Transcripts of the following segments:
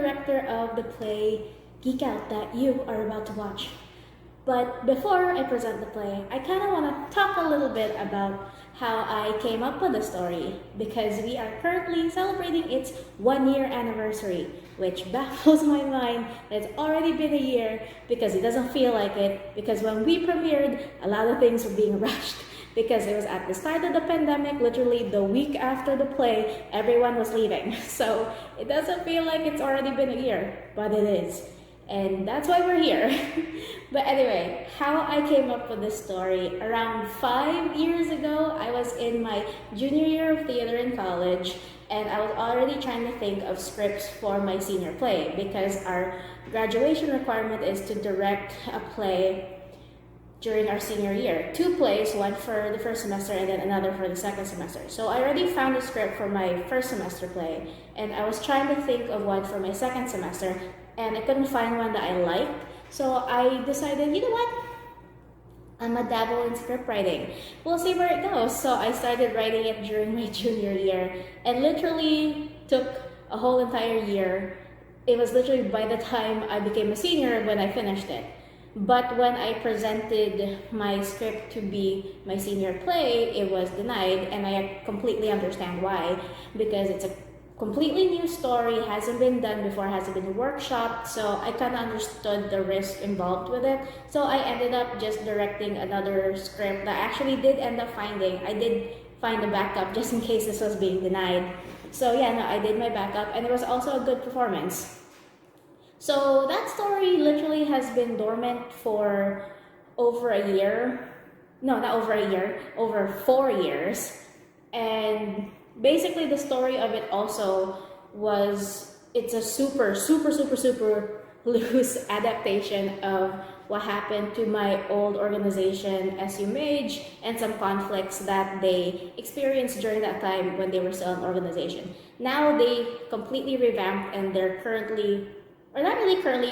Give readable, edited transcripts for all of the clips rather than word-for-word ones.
director of the play Geek that you are about to watch. But before I present the play, I kind of want to talk a little bit about how I came up with the story, because we are currently celebrating its 1 year anniversary, which baffles my mind that it's already been a year, because it doesn't feel like it, because when we premiered, a lot of things were being rushed, because it was at the start of the pandemic, literally the week after the play, everyone was leaving. So it doesn't feel like it's already been a year, but it is. And that's why we're here. But anyway, how I came up with this story, around 5 years ago, I was in my junior year of theater in college, and I was already trying to think of scripts for my senior play, because our graduation requirement is to direct a play during our senior year. 2 plays, one for the first semester and then another for the second semester. So I already found a script for my first semester play, and I was trying to think of one for my second semester, and I couldn't find one that I liked. So I decided, you know what? I'm a dabble in script writing. We'll see where it goes. So I started writing it during my junior year, and literally took a whole entire year. It was literally by the time I became a senior when I finished it. But when I presented my script to be my senior play, it was denied, and I completely understand why, because it's a completely new story, hasn't been done before, hasn't been workshopped, so I kind of understood the risk involved with it. So I ended up just directing another script that I actually did end up finding. I did find a backup just in case this was being denied. So yeah, no, I did my backup, and it was also a good performance. So that story literally has been dormant for over a year. No, not over a year, over 4 years. And basically the story of it also was, it's a super loose adaptation of what happened to my old organization, SU Mage, and some conflicts that they experienced during that time when they were still an organization. Now they completely revamped, and they're currently, or not really currently,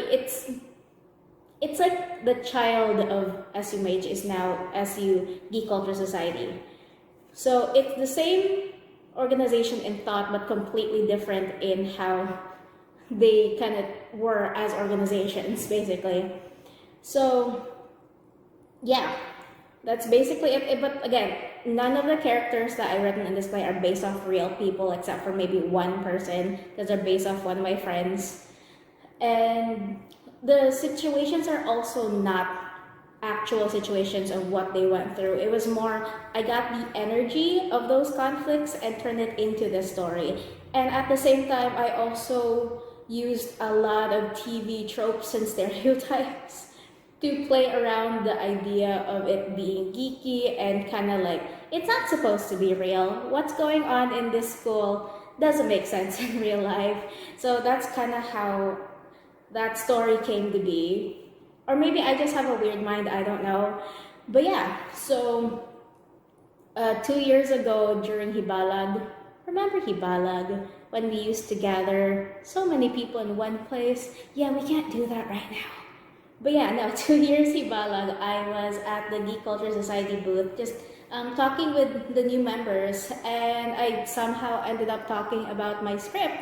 it's like the child of SU Mage is now SU Geek Culture Society. So it's the same organization in thought, but completely different in how they kind of were as organizations, basically. So yeah, that's basically it. But again, none of the characters that I written in this play are based off real people, except for maybe one person, because they're based off one of my friends. And the situations are also not actual situations of what they went through. It was more, I got the energy of those conflicts and turned it into the story. And at the same time, I also used a lot of TV tropes and stereotypes to play around the idea of it being geeky and kind of like, it's not supposed to be real. What's going on in this school doesn't make sense in real life. So that's kind of how that story came to be. Or maybe I just have a weird mind, I don't know. But yeah, so 2 years ago during Hibalag, remember Hibalag, when we used to gather so many people in one place? Yeah, we can't do that right now. But yeah, no, 2 years Hibalag, I was at the Geek Culture Society booth, just talking with the new members, and I somehow ended up talking about my script,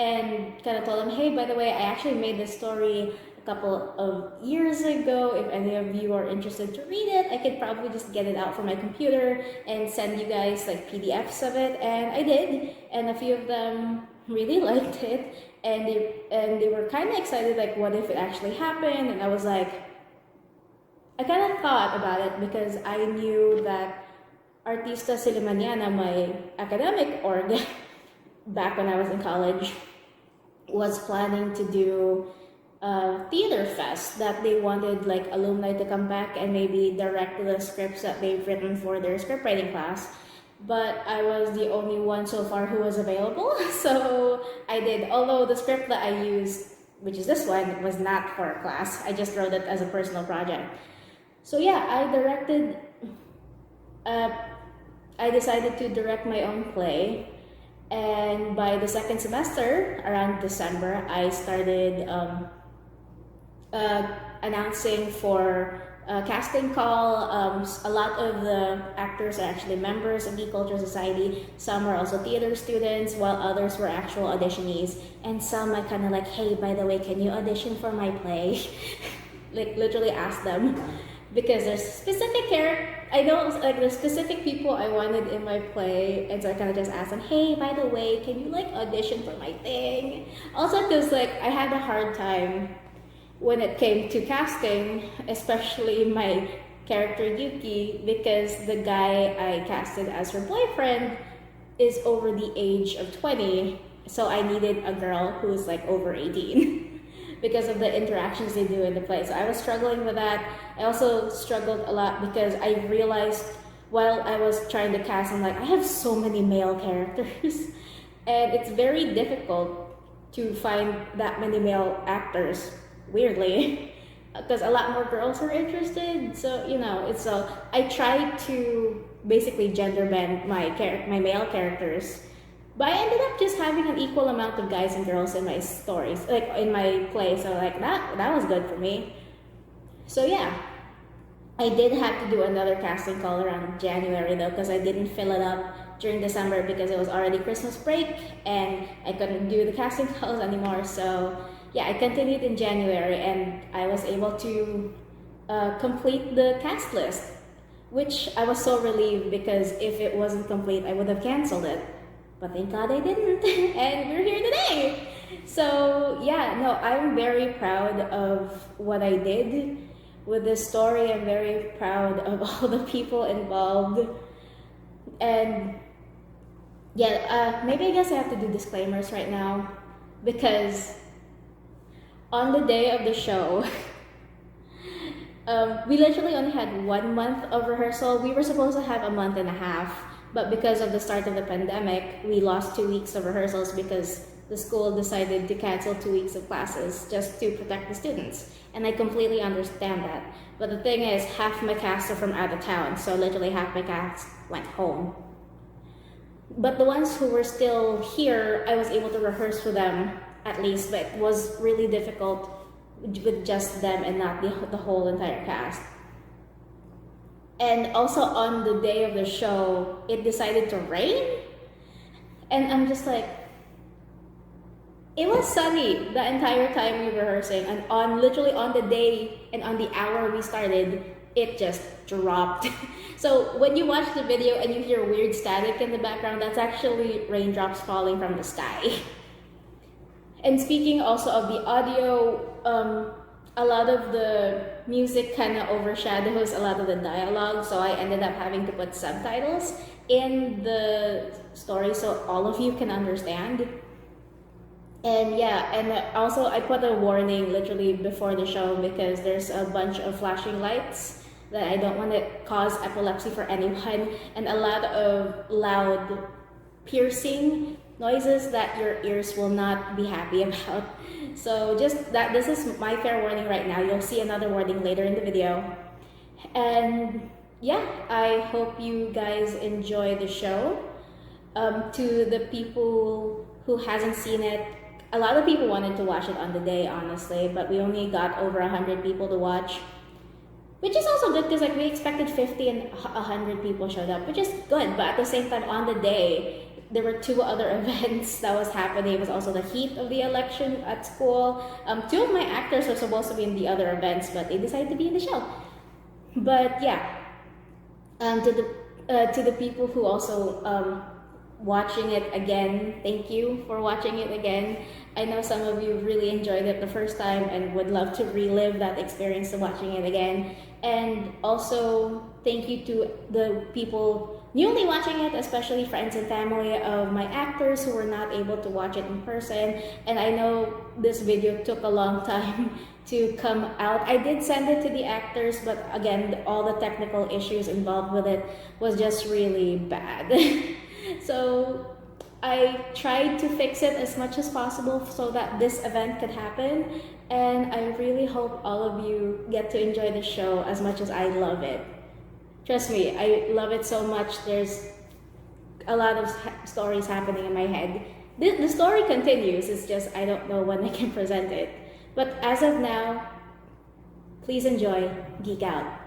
and kind of told them, hey, by the way, I actually made this story couple of years ago. If any of you are interested to read it, I could probably just get it out from my computer and send you guys like PDFs of it. And I did, and a few of them really liked it, and they were kind of excited, like, what if it actually happened? And I was like, I kind of thought about it, because I knew that Artista Silimaniana, my academic org back when I was in college, was planning to do theater fest, that they wanted like alumni to come back and maybe direct the scripts that they've written for their script writing class. But I was the only one so far who was available, so I did. Although the script that I used, which is this one, was not for a class. I just wrote it as a personal project. So yeah, I decided to direct my own play. And by the second semester, around December, I started announcing for casting call. A lot of the actors are actually members of Geek Culture Society. Some were also theater students, while others were actual auditionees. And some I kind of like, hey, by the way, can you audition for my play? Like literally ask them, because there's specific I know like there's specific people I wanted in my play, and so I kind of just asked them, hey, by the way, can you like audition for my thing? Also, because like I had a hard time when it came to casting, especially my character Yuki, because the guy I casted as her boyfriend is over the age of 20, so I needed a girl who's like over 18 because of the interactions they do in the play. So I was struggling with that. I also struggled a lot because I realized while I was trying to cast, I'm like, I have so many male characters and it's very difficult to find that many male actors, weirdly, because a lot more girls are interested. So it's I tried to basically gender bend my male characters, but I ended up just having an equal amount of guys and girls in my stories, like in my play. So like that was good for me. So yeah, I did have to do another casting call around January though, because I didn't fill it up during December because it was already Christmas break and I couldn't do the casting calls anymore. So yeah, I continued in January and I was able to complete the cast list, which I was so relieved because if it wasn't complete, I would have canceled it. But thank God I didn't, and we're here today. So yeah, no, I'm very proud of what I did with this story. I'm very proud of all the people involved. And yeah, maybe I guess I have to do disclaimers right now, because on the day of the show, we literally only had 1 month of rehearsal. We were supposed to have a month and a half, but because of the start of the pandemic, we lost 2 weeks of rehearsals because the school decided to cancel 2 weeks of classes just to protect the students. And I completely understand that. But the thing is, half my cast are from out of town, so literally half my cast went home. But the ones who were still here, I was able to rehearse with them at least, but it was really difficult with just them and not the whole entire cast. And also on the day of the show, it decided to rain. And I'm just like, it was sunny the entire time we were rehearsing, and literally on the day and on the hour we started, it just dropped. So when you watch the video and you hear weird static in the background, that's actually raindrops falling from the sky. And speaking also of the audio, a lot of the music kind of overshadows a lot of the dialogue, so I ended up having to put subtitles in the story so all of you can understand. And yeah, and also I put a warning literally before the show because there's a bunch of flashing lights that I don't want to cause epilepsy for anyone, and a lot of loud piercing noises that your ears will not be happy about. So just that, this is my fair warning right now. You'll see another warning later in the video. And yeah, I hope you guys enjoy the show. To the people who hasn't seen it, a lot of people wanted to watch it on the day, honestly, but we only got over 100 people to watch, which is also good because like we expected 50 and 100 people showed up, which is good. But at the same time, on the day, there were 2 other events that was happening. It was also the heat of the election at school. 2 of my actors were supposed to be in the other events, but they decided to be in the show. But yeah, to the people who also watching it again, thank you for watching it again. I know some of you really enjoyed it the first time and would love to relive that experience of watching it again. And also thank you to the people newly watching it, especially friends and family of my actors who were not able to watch it in person. And I know this video took a long time to come out. I did send it to the actors, but again, all the technical issues involved with it was just really bad. So I tried to fix it as much as possible so that this event could happen, and I really hope all of you get to enjoy the show as much as I love it. Trust me, I love it so much. There's a lot of stories happening in my head. The story continues, it's just I don't know when I can present it. But as of now, Please enjoy Geek Out.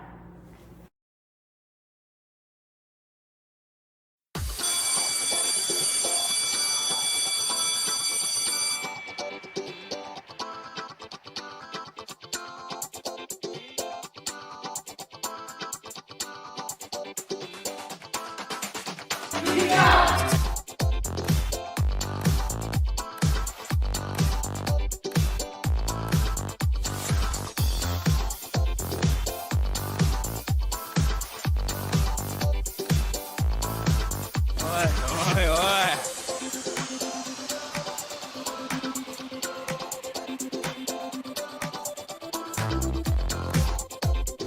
Ôi, ôi, ôi.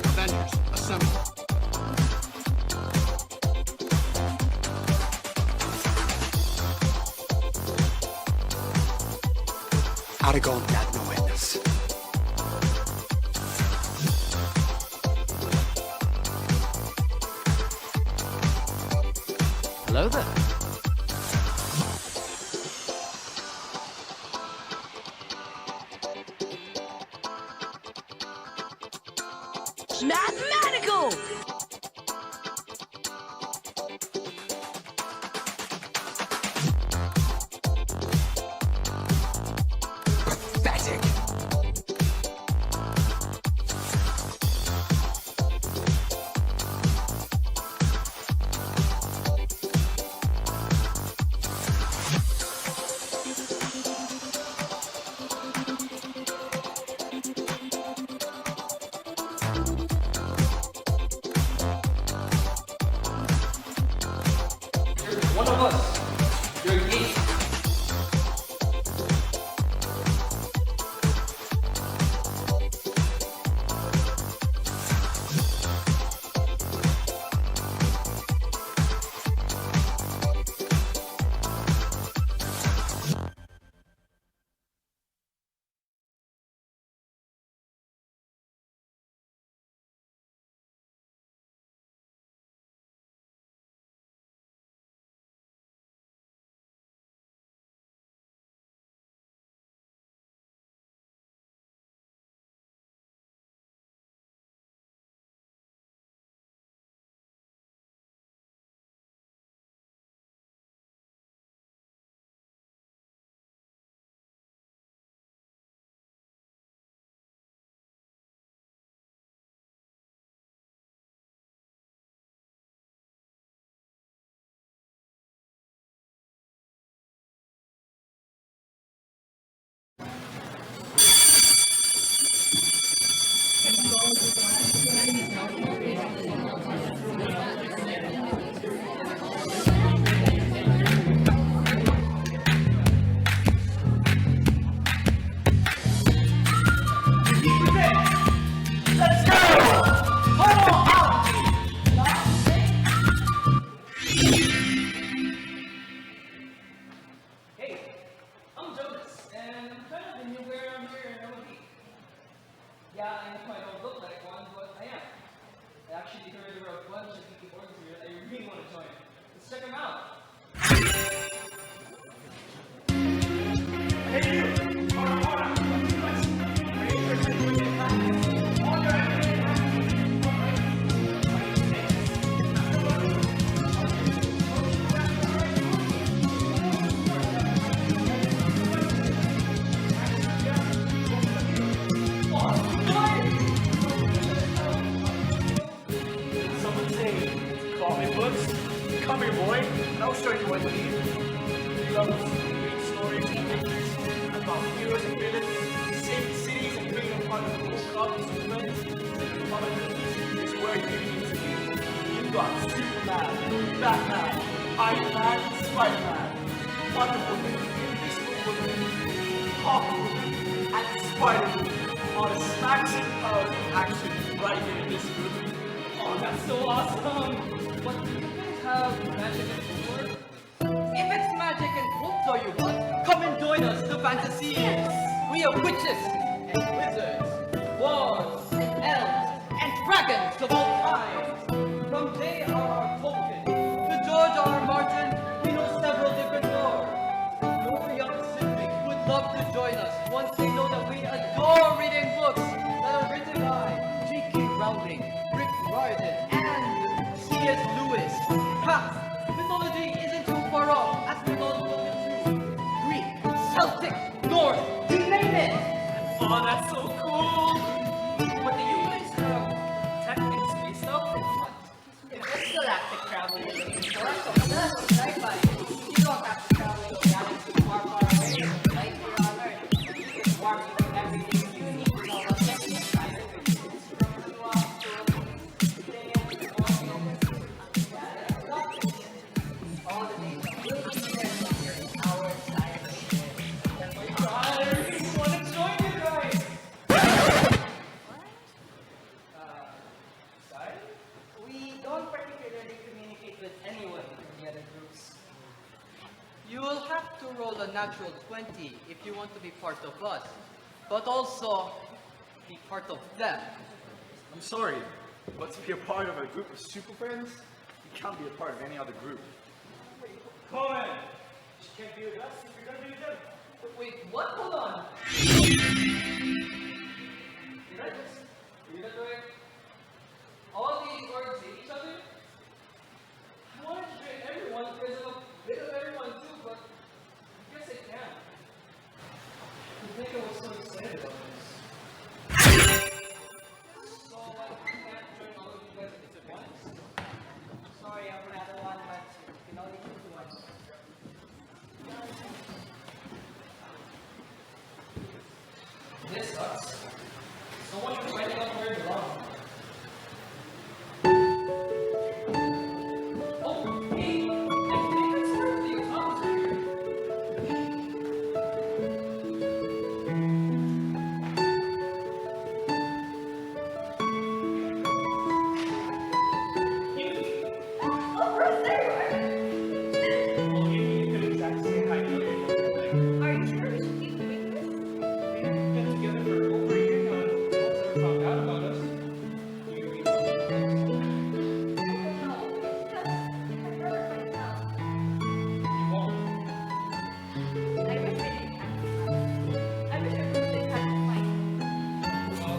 Avengers, assemble. How'd it go, Dad? No witness. Hello there. Mathematical! Pathetic. One of us. You're geek. Hey, I'm Jonas, and I'm kind of the new wear around here in MLB. Yeah, I know I don't look like one, but I am. I actually heard there were a bunch of geeky boards here that I really want to join. Let's check them out. Someone say, comic books? Come here, boy, and I'll show you what you need. You love read stories and pictures about heroes and villains, saving cities and bringing apart the cool copies of friends. Comic books is where you need to be. You've got Superman, Batman, Iron Man, Spider-Man, Wonder Woman, Invisible Woman, Hawkwoman, and Spider-Woman. All the smacks and powers of action right here in this movie. Oh, that's so awesome! But do you guys have magic and folklore? If it's magic and folklore you want, come and join us, the fantasies. We are witches and wizards, wards and elves, and dragons of all kinds. From J.R.R. Tolkien to George R. R. Martin, we know several different lore. Your young siblings would love to join us once they know that we adore reading books that are written by Oh, that's so cool! But do you guys have tech and space stuff? What? Intergalactic travel is looking for us, so that's what sci-fi is. You don't have to travel to galaxies far, far away. Right here on Earth, you can warp into everything you need to know what's next inside of it. From the walk to all the things that will be there here in our side of it. God, everything's fun and join you guys! Side? We don't particularly communicate with anyone from the other groups. You will have to roll a natural 20 if you want to be part of us, but also be part of them. I'm sorry, but to be a part of a group of super friends, you can't be a part of any other group. Coleman! You can't be with us if you're gonna be with them. Wait, what? Hold on. Did I just read that right? All these orgs hate each other? I wanted to join everyone because I'm a bit of everyone too, but I guess I can't. I think I was so excited about this. So I can't join all of you guys at once? Sorry, I'm another one, but you can only choose one. This sucks. So much for finding out where I belong. Oh, hey, I think I started the exams here. Oh, Bruce, there you are. Well, you could exactly say hi to you. Are you sure we should keep doing this? We've been together for over a year now, and no one's ever found out about us. You No, because if my brother finds out, won't. I wish I didn't have to fight. I wish I didn't have to fight. Well,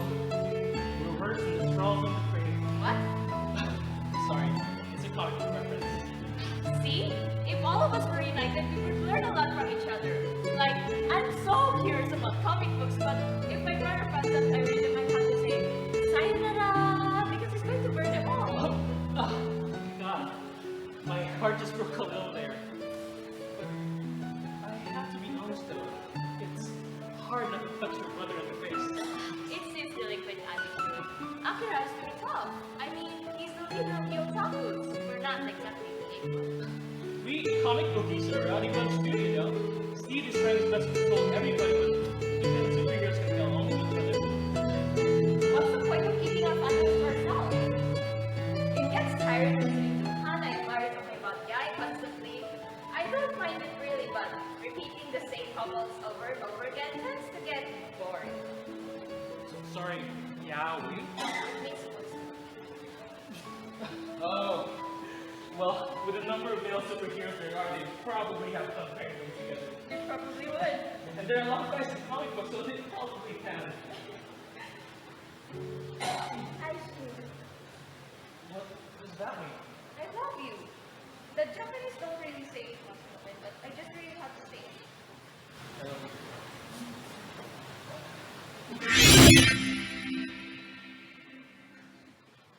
we're worse than the trolls on the crane. What? Sorry, it's a comic book reference. See? If all of us were united, we would learn a lot from each other. Like, I'm so curious about comic books, but if my brother finds out I read them, I have to say, sayonara, because he's going to burn them all. God, my heart just broke a little there. But I have to be honest though, it's hard not to punch your brother in the face. It's his delinquent attitude. Akira is doing tough. I mean, he's the leader of the otakus. We're not exactly equal. We comic bookies are a rowdy bunch too, you know. Steve is trying his best to control everybody, but even superheroes can tell all of each other. What's the point of keeping us under to ourselves? It gets tiring listening to Hana and Mari talking about Yai constantly. I don't mind it really, but repeating the same comments over and over again tends to get boring. Sorry, yeah, we. Makes it worse. Oh. Well, with the number of male superheroes there are, they probably have fun pairing them together. It probably would. And there are a lot of guys in comic books, so they probably can. I should. What does that mean? I love you. The Japanese don't really say it much of it, but I just really have to say it.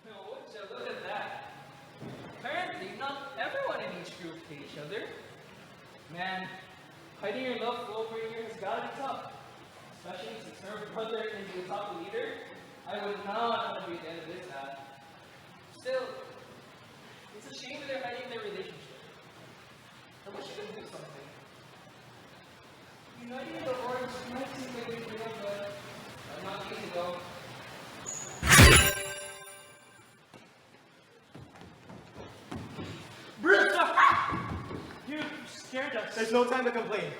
No, would you look at that? Apparently, not everyone in each group hate each other. Man, hiding your love for over a year has gotta be tough. Especially since her brother is the top leader. I would not want to be at the end of this path. Still, it's a shame that they're hiding their relationship. I wish you could do something. Uniting the orgs might seem like a big deal, but I'm not easy though. Bruce! You scared us. There's no time to complain.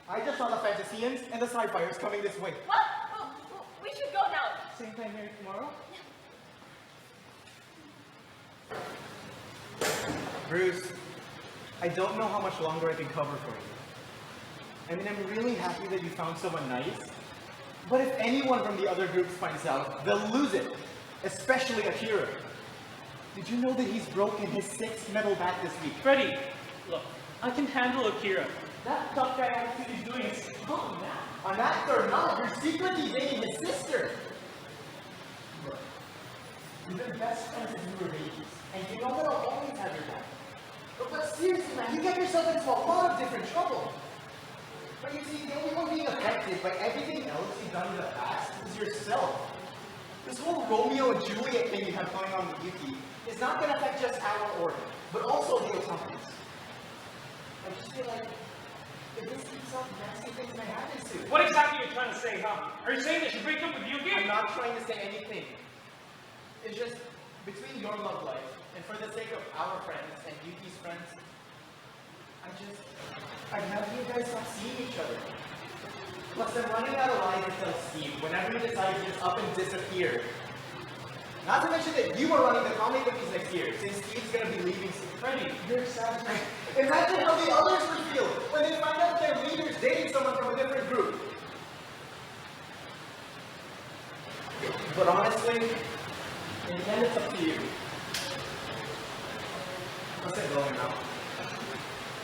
I just saw the Fantasians and the Sci-Fires coming this way. What? Oh, we should go now. Same time here tomorrow? Bruce, I don't know how much longer I can cover for you. I mean, I'm really happy that you found someone nice. But if anyone from the other groups finds out, they'll lose it. Especially Akira. Did you know that he's broken his 6th metal bat this week? Freddy, look, I can handle Akira. That tough guy attitude he's doing is calm now. On that or not, you're secretly dating We've been best friends since we were babies. And you know that I'll always have your back. But seriously, man, you get yourself into a lot of different trouble. But you see, the only one being affected by everything else you've done in the past is yourself. This whole Romeo and Juliet thing you have going on with Yuki is not going to affect just our order, but also the Otakus. I just feel like if this keeps up, nasty things may happen soon. What exactly are you trying to say, huh? Are you saying that you break up with Yuki? I'm not trying to say anything. It's just between your love life and for the sake of our friends and Yuki's friends, I'd have you guys stop seeing each other. Plus, I'm running out of lines to tell Steve whenever he decides to just up and disappear. Not to mention that you are running the comic bookies next year, since Steve's gonna be leaving soon. Freddy, you're sad. Imagine how the others would feel when they find out their leader's dating someone from a different group. But honestly, in the end, it's up to you. What's it going now?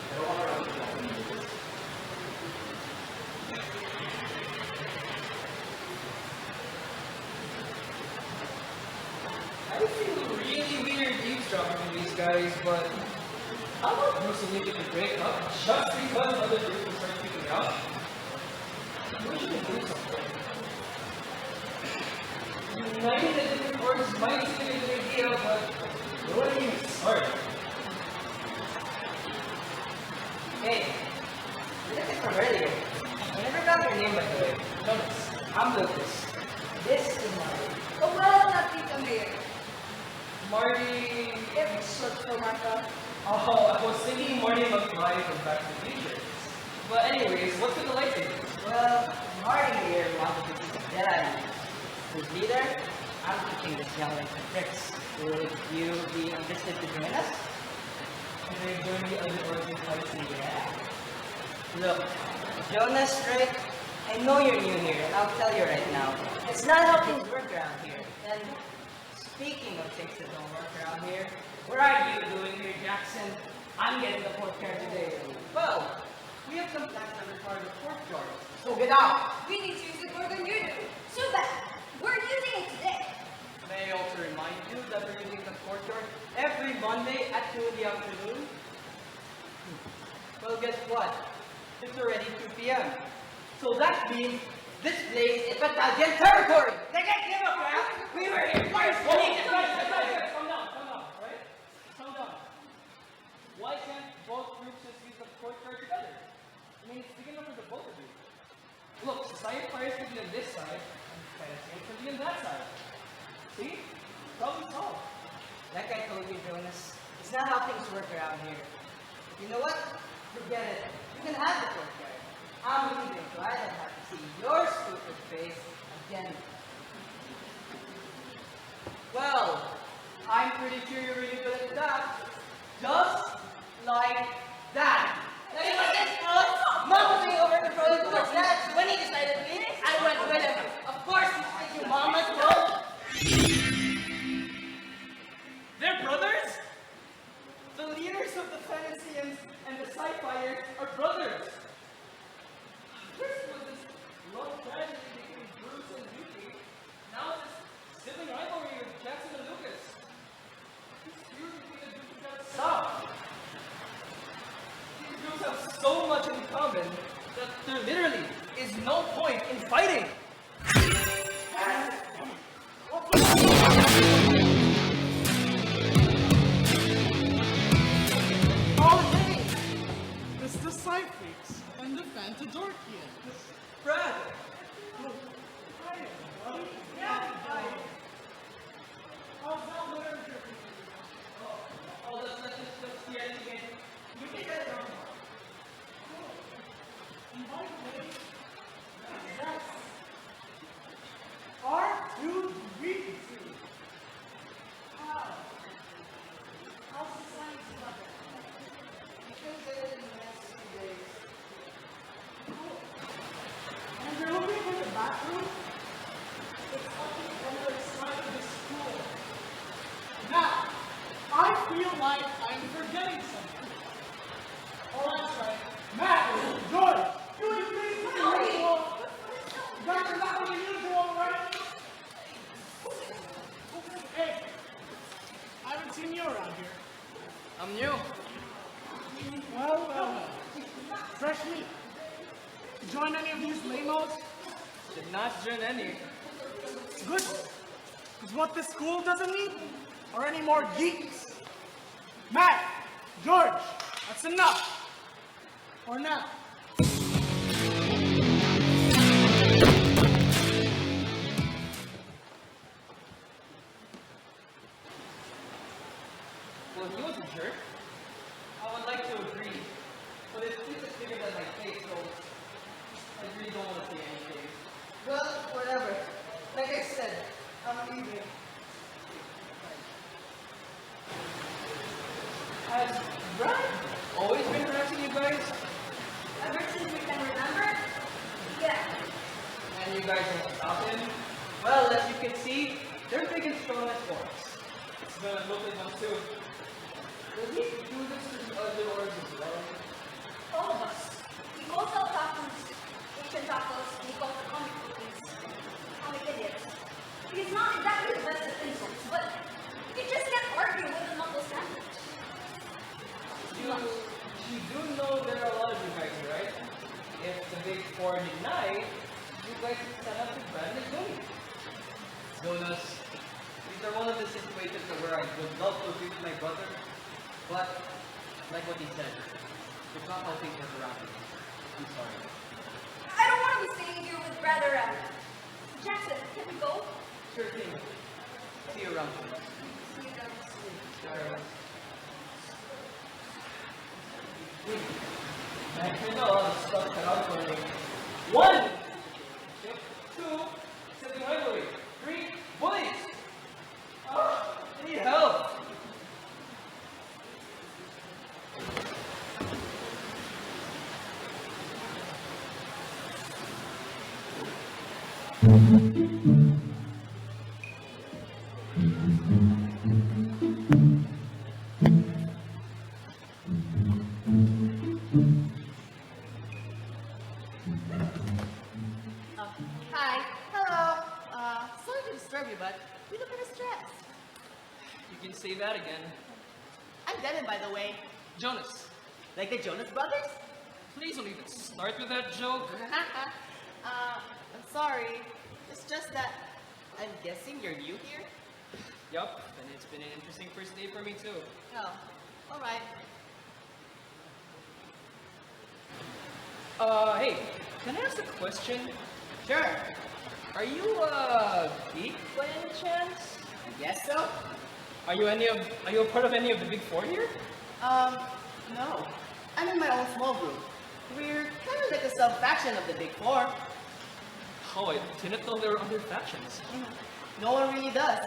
I don't want to run into nothing with this. I feel really weird eavesdropping on these guys, but how about Bruce and Nick to break up just because other groups will start picking up? We should do something. Uniting the different orgs might seem a good idea, but what do you start? Hey, look at from earlier. I never got your name by the way. Jonas, I'm Lucas. This is Marty. Oh, well, not Tito Mayor. Marty... If short for Martha. Oh, I was thinking Marty McFly from Back to the Future. But anyways, what's with the lightsabers? Well, Marty here wanted to teach a Jedi. Who's leader? I'm teaching this young lady tricks. Would you be interested to join us? Can I join the other organs lightsaber? Yeah. Look, Jonas, right? I know you're new here, and I'll tell you right now. It's not how things work around here. And speaking of things that don't work around here, what are you doing here, Jackson? I'm getting the courtyard today. Well, we have some plans that require the courtyard. So get out! We need to use it more than you do. So that we're using it today. May I also remind you that we're using the courtyard every Monday at 2 in the afternoon? Well, guess what? It's already 2 p.m. So that means this place is Battalion territory! They can't give up, right? We were here first! Guys, calm down, right? Calm down. Why can't both groups just use the courtyard together? I mean, it's big enough for the both of you. Look, Society Fires could be on this side, and Fantasy could be on that side. See? Problem solved. Like I told you, Jonas, it's not how things work around here. You know what? Forget it. You can have the courtyard. I'm leaving, so I don't have to see your stupid face again. Well, I'm pretty sure you're really good at that. Just like that. It was his fault. Mom was being over controlling towards that. When he decided to leave, I went with him. Of course, he's thinking Mama's fault. They're brothers? The leaders of the Fantasians and the Sci-Fires are brothers. This was this love tragedy any of these lamos? Did not join any. Good. Because what this school doesn't need are any more geeks. Matt, George, that's enough. Or not. Well, he was a jerk. I would like to agree. But his feet is bigger than my face, so I really don't want to say anything. Well, whatever. Like I said, I'm leaving. Has Brad always been harassing you guys? Ever since we can remember? Yeah. And you guys don't stop him? Well, as you can see, they're big and strong as force. It's gonna look like one too. Does he do this to the other orgs as well? All of us. We both sell tacos, Asian tacos, we call the comic cookies. Comic idiots. He's not exactly the best at insults, but you just can't argue with a knuckle sandwich. You do know there are a lot of you guys, right? If the big four unite, you guys set up to brand and Joey. Jonas, these are one of the situations where I would love to agree with my brother, but like what he said, it's not how things work around here. I'm sorry. I don't want to be staying here with Brother Jackson. Can we go? Sure thing. See you around. See you guys. Sure. I think a lot of stuff cut out for me. 1! 2, setting highway. 3, bullies! Oh, I need help! Hi. Hello. Sorry to disturb you, but you look kind of stressed. You can say that again. I'm Devin, by the way. Jonas, Like the Jonas Brothers? please don't even start with that joke. I'm sorry. It's just that I'm guessing you're new here? Yup, and it's been an interesting first day for me too. Oh, alright. Hey, can I ask a question? Sure. Are you, geek by any chance? I guess so. Are you a part of any of the big four here? No. I'm in my own small group. We're kind of like a sub-faction of the Big Four. Oh, I didn't know there were other factions. No one really does.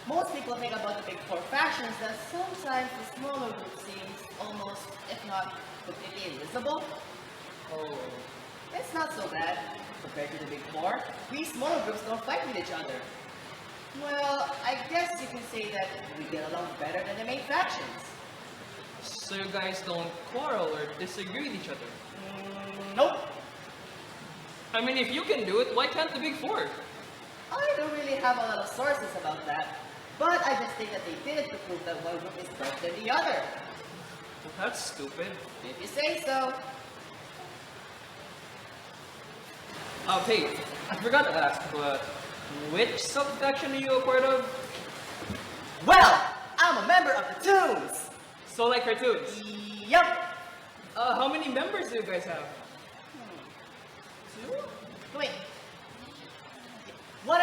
Most people think about the Big Four factions that sometimes the smaller group seems almost, if not completely invisible. Oh, It's not so bad. Compared to the Big Four, we smaller groups don't fight with each other. Well, I guess you can say that we get along better than the main factions. so you guys don't quarrel or disagree with each other? Nope. I mean, if you can do it, why can't the big four? I don't really have a lot of sources about that. But I just think that they did it to prove that one group is better than the other. Well, that's stupid. If you say so. Oh, hey, I forgot to ask, but which sub-faction are you a part of? Well, I'm a member of the Toons. So like cartoons. Yup. How many members do you guys have? Wait. 1.5.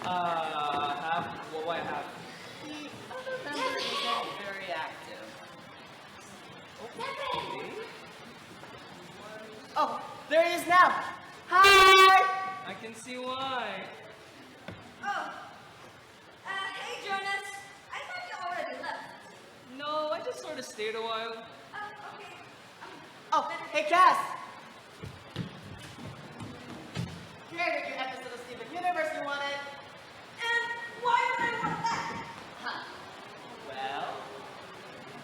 Half. Well, why half? The other member isn't very active. Okay. Oh, there he is now. Hi! I can see why. Oh. Hey, Jonas. I thought you already left. No, I just sort of stayed a while. Okay. Oh, hey, Cass. Here, your episode of Steven Universe you wanted. And why would I want that? Huh. Well,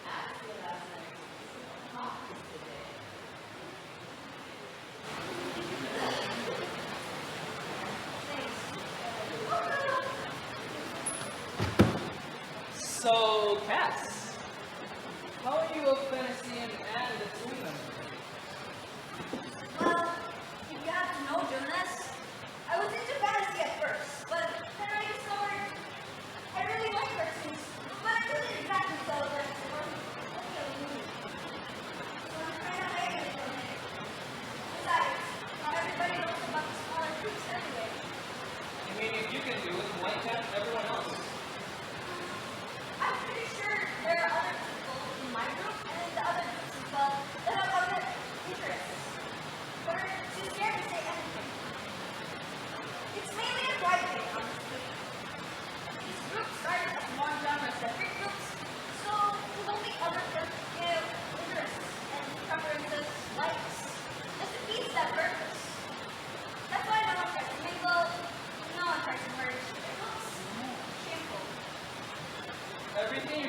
as the last night's talk is today. So, Cass, how are you a fantasy and a between them? Well,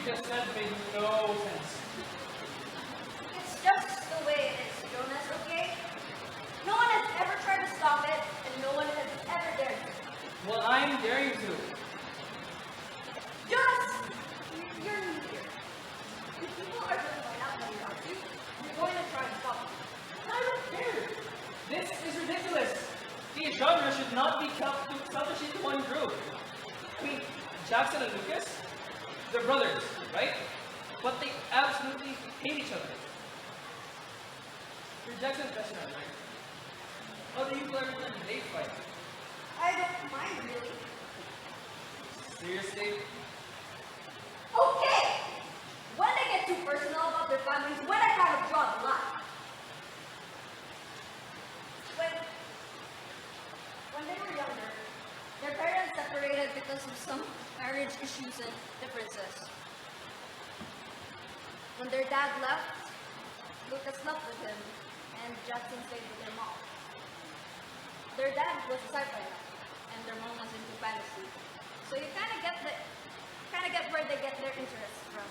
just said made no sense. It's just the way it is, Jonas, okay? No one has ever tried to stop it, and no one has ever dared to. Well, I'm daring to. Jonas! You're new here. If people are going to find out that you're you, you're going to try and stop it. I don't care. This is ridiculous. The genre should not be kept selfishly to one group. I mean, Jackson and Lucas, they're brothers, right? But they absolutely hate each other. You're Jackson's best friend, right? How do you learn when they fight? I don't mind, really. Seriously? Okay! When they get too personal about their families, when I kind of draw the line. When they were younger, their parents separated because of some marriage issues and differences. When their dad left, Lucas left with him, and Jackson stayed with their mom. Their dad was a sci-fi nut, and their mom was into fantasy. So you kind of get where they get their interests from.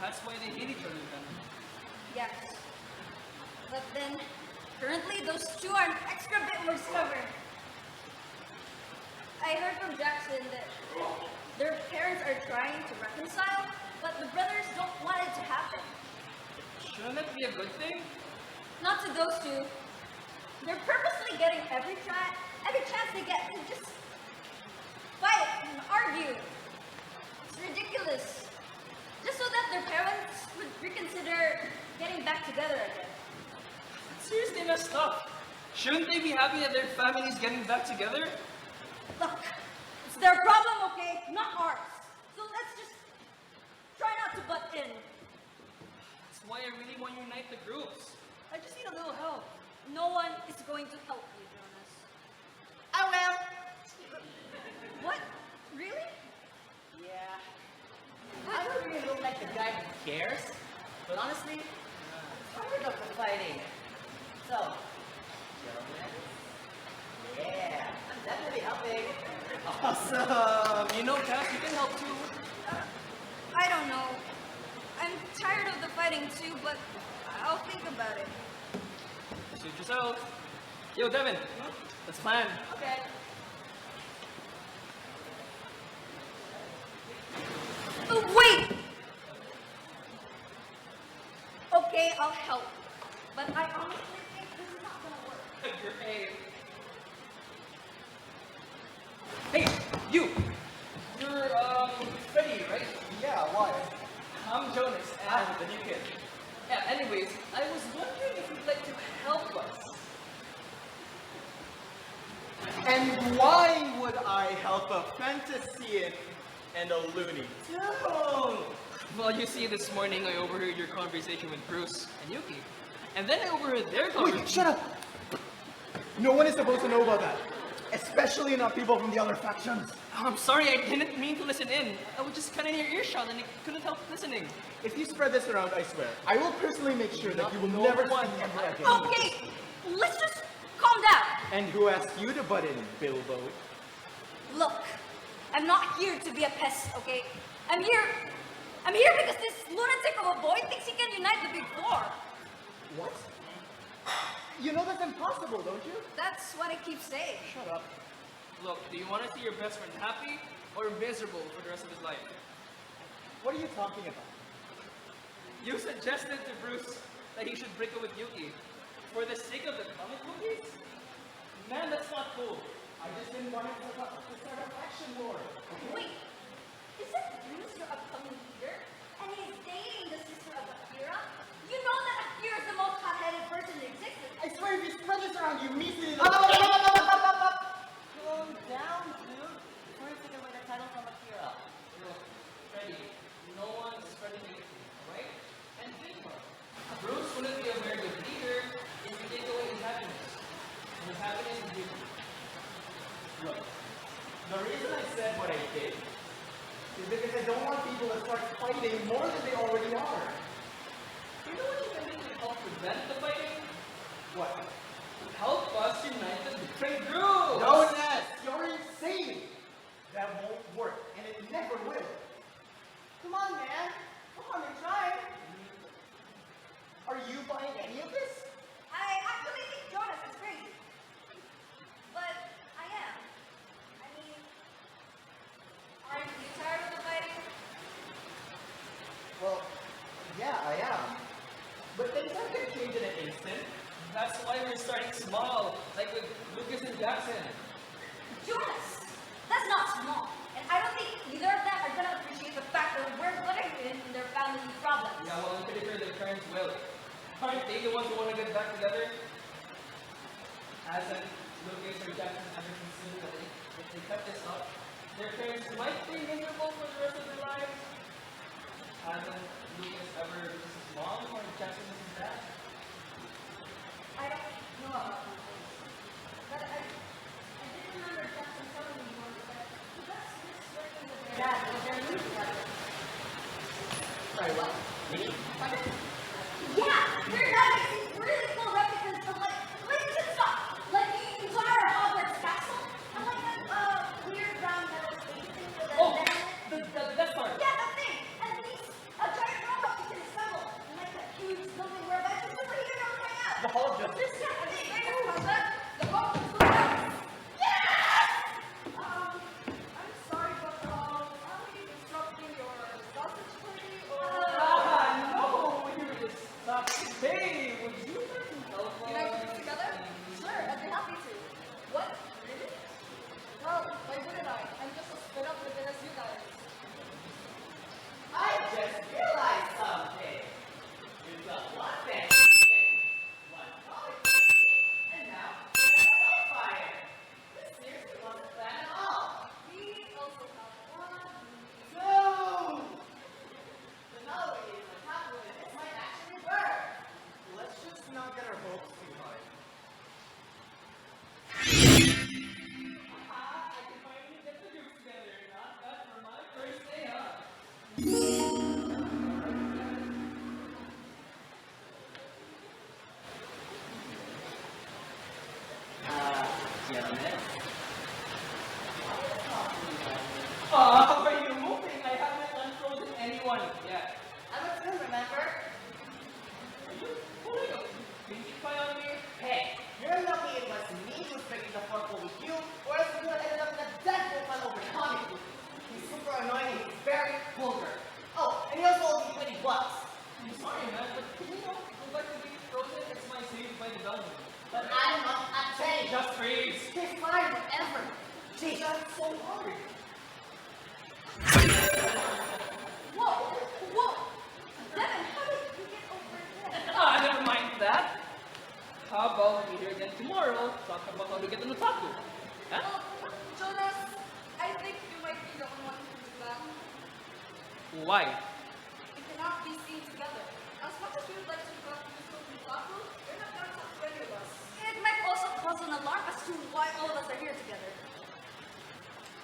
That's why they hate each other then. Yes. But then, currently, those two are an extra bit more stubborn. I heard from Jackson that their parents are trying to reconcile, but the brothers don't want it to happen. Shouldn't that be a good thing? Not to those two. They're purposely getting every chance they get to just fight and argue. It's ridiculous. Just so that their parents would reconsider getting back together again. Seriously messed up. Shouldn't they be happy that their family's getting back together? Look, it's their problem, okay? Not ours. So let's just try not to butt in. That's why I really want to unite the groups. I just need a little help. No one is going to help you, Jonas. Oh well. What? Really? Yeah. I don't really look like the guy who cares, but honestly, I'm tired of the fighting. So, Jonas? Yeah, I'm definitely helping. Awesome! You know, Cass, you can help too. I don't know. I'm tired of the fighting too, but I'll think about it. Suit yourself. Yo, Devin, let's plan. Okay. Oh, wait! Okay, I'll help. But I honestly think this is not gonna work. Great. Hey, you! You're, Freddie, right? Yeah, why? I'm Jonas, and the new kid. Yeah, anyways, I was wondering if you'd like to help us. And why would I help a fantasian and a loony? Don't! Well, you see, this morning I overheard your conversation with Bruce and Yuki. And then I overheard their conversation. Wait, shut up! No one is supposed to know about that. Especially not people from the other factions. I'm sorry, I didn't mean to listen in. I was just kind of in your earshot and I couldn't help listening. If you spread this around, I swear, I will personally make sure that you will No never one speak ever again. Okay, let's just calm down. And who asked you to butt in, Bilbo? Look, I'm not here to be a pest, okay? I'm here because this lunatic of a boy thinks he can unite the Big Four. What? You know that's impossible, don't you? That's what I keep saying. Shut up. Look, do you want to see your best friend happy or miserable for the rest of his life? What are you talking about? You suggested to Bruce that he should break up with Yuki for the sake of the comic movies? Man, that's not cool. I just didn't want it to start a faction war. Wait, is that Bruce your upcoming leader? And he's dating the sister of Akira? You know that Akira is the most hot-headed person in existence. I swear if you spread this around, you measly Calm down, dude. First, take away the title from Akira. Look, Freddie, no one is spreading anything, alright? And think about it. Bruce wouldn't be a very good leader if you take away his happiness. And his happiness is Yuki. Look, the reason I said what I did is because I don't want people to start fighting more than they already are. You know what you can do to help prevent the fighting? What? Help us unite the different groups! Jonas, you're insane! That won't work, and it never will. Jackson. Jonas, that's not small. And I don't think either of them are gonna appreciate the fact that we're putting in their family problems. Yeah, well, I'm pretty sure their parents will. Aren't they the ones who want to get back together? Hasn't Lucas or Jackson ever considered that if they cut this up, their parents might be miserable for the rest of their lives? Hasn't Lucas ever missed his mom or Jackson missed his dad? I don't know about that. But I did remember Jackson telling me once that he does miss working with their dad when they're new together. Sorry, what? Me? Yeah, their dad makes these really cool replicas of like legit stuff. Like the entire Hogwarts castle. And like that weird round metal station thing with the Oh, then- the Death Star. Yeah, that thing. And these a giant robot you can assemble in like that huge building where a bunch of superheroes hang out. The Hall of Justice. This kind of thing. The boat is the best. Yes! I'm sorry, but are we disrupting your sausage party or? No, here it is. Hey, would you like to help us? You guys put this together? Sure, I'd be happy to. What? Really? Well, why wouldn't I? I'm just as split up with it as you guys. I just realized something. You got one thing, one college, and now you're on fire. This seriously wasn't planned at all. We also have one. No! The melody is on top of it. This might actually work. Let's just not get our hopes too high. I can finally get the group together. Not bad for my first day, huh? Jonas? Are you moving? I haven't unfrozen anyone yet. I'm a twin, remember? Are you pulling a pinky pie on me? Hey, you're lucky it was me who's breaking the fourth wall with you, or else we would have ended up in a deadpool fight over comic book. He's super annoying and he's very vulgar. Oh, and he also owes me $20. I'm sorry, man, but can you not go back to being frozen? It's my saved by the bell. But I'm not a change. Just freeze. It's fine, whatever. Jeez, I'm so hungry. Whoa! Whoa! Devin, how did you get over there? Ah, never mind that. How about we hear again tomorrow, talk about how to get on the top group? Huh? Jonas, I think you might be the only one who can do that. Why? We cannot be seen together. As much as we would like to talk to this open taco, we're not going to talk to any of us. It might also cause an alarm as to why all of us are here together.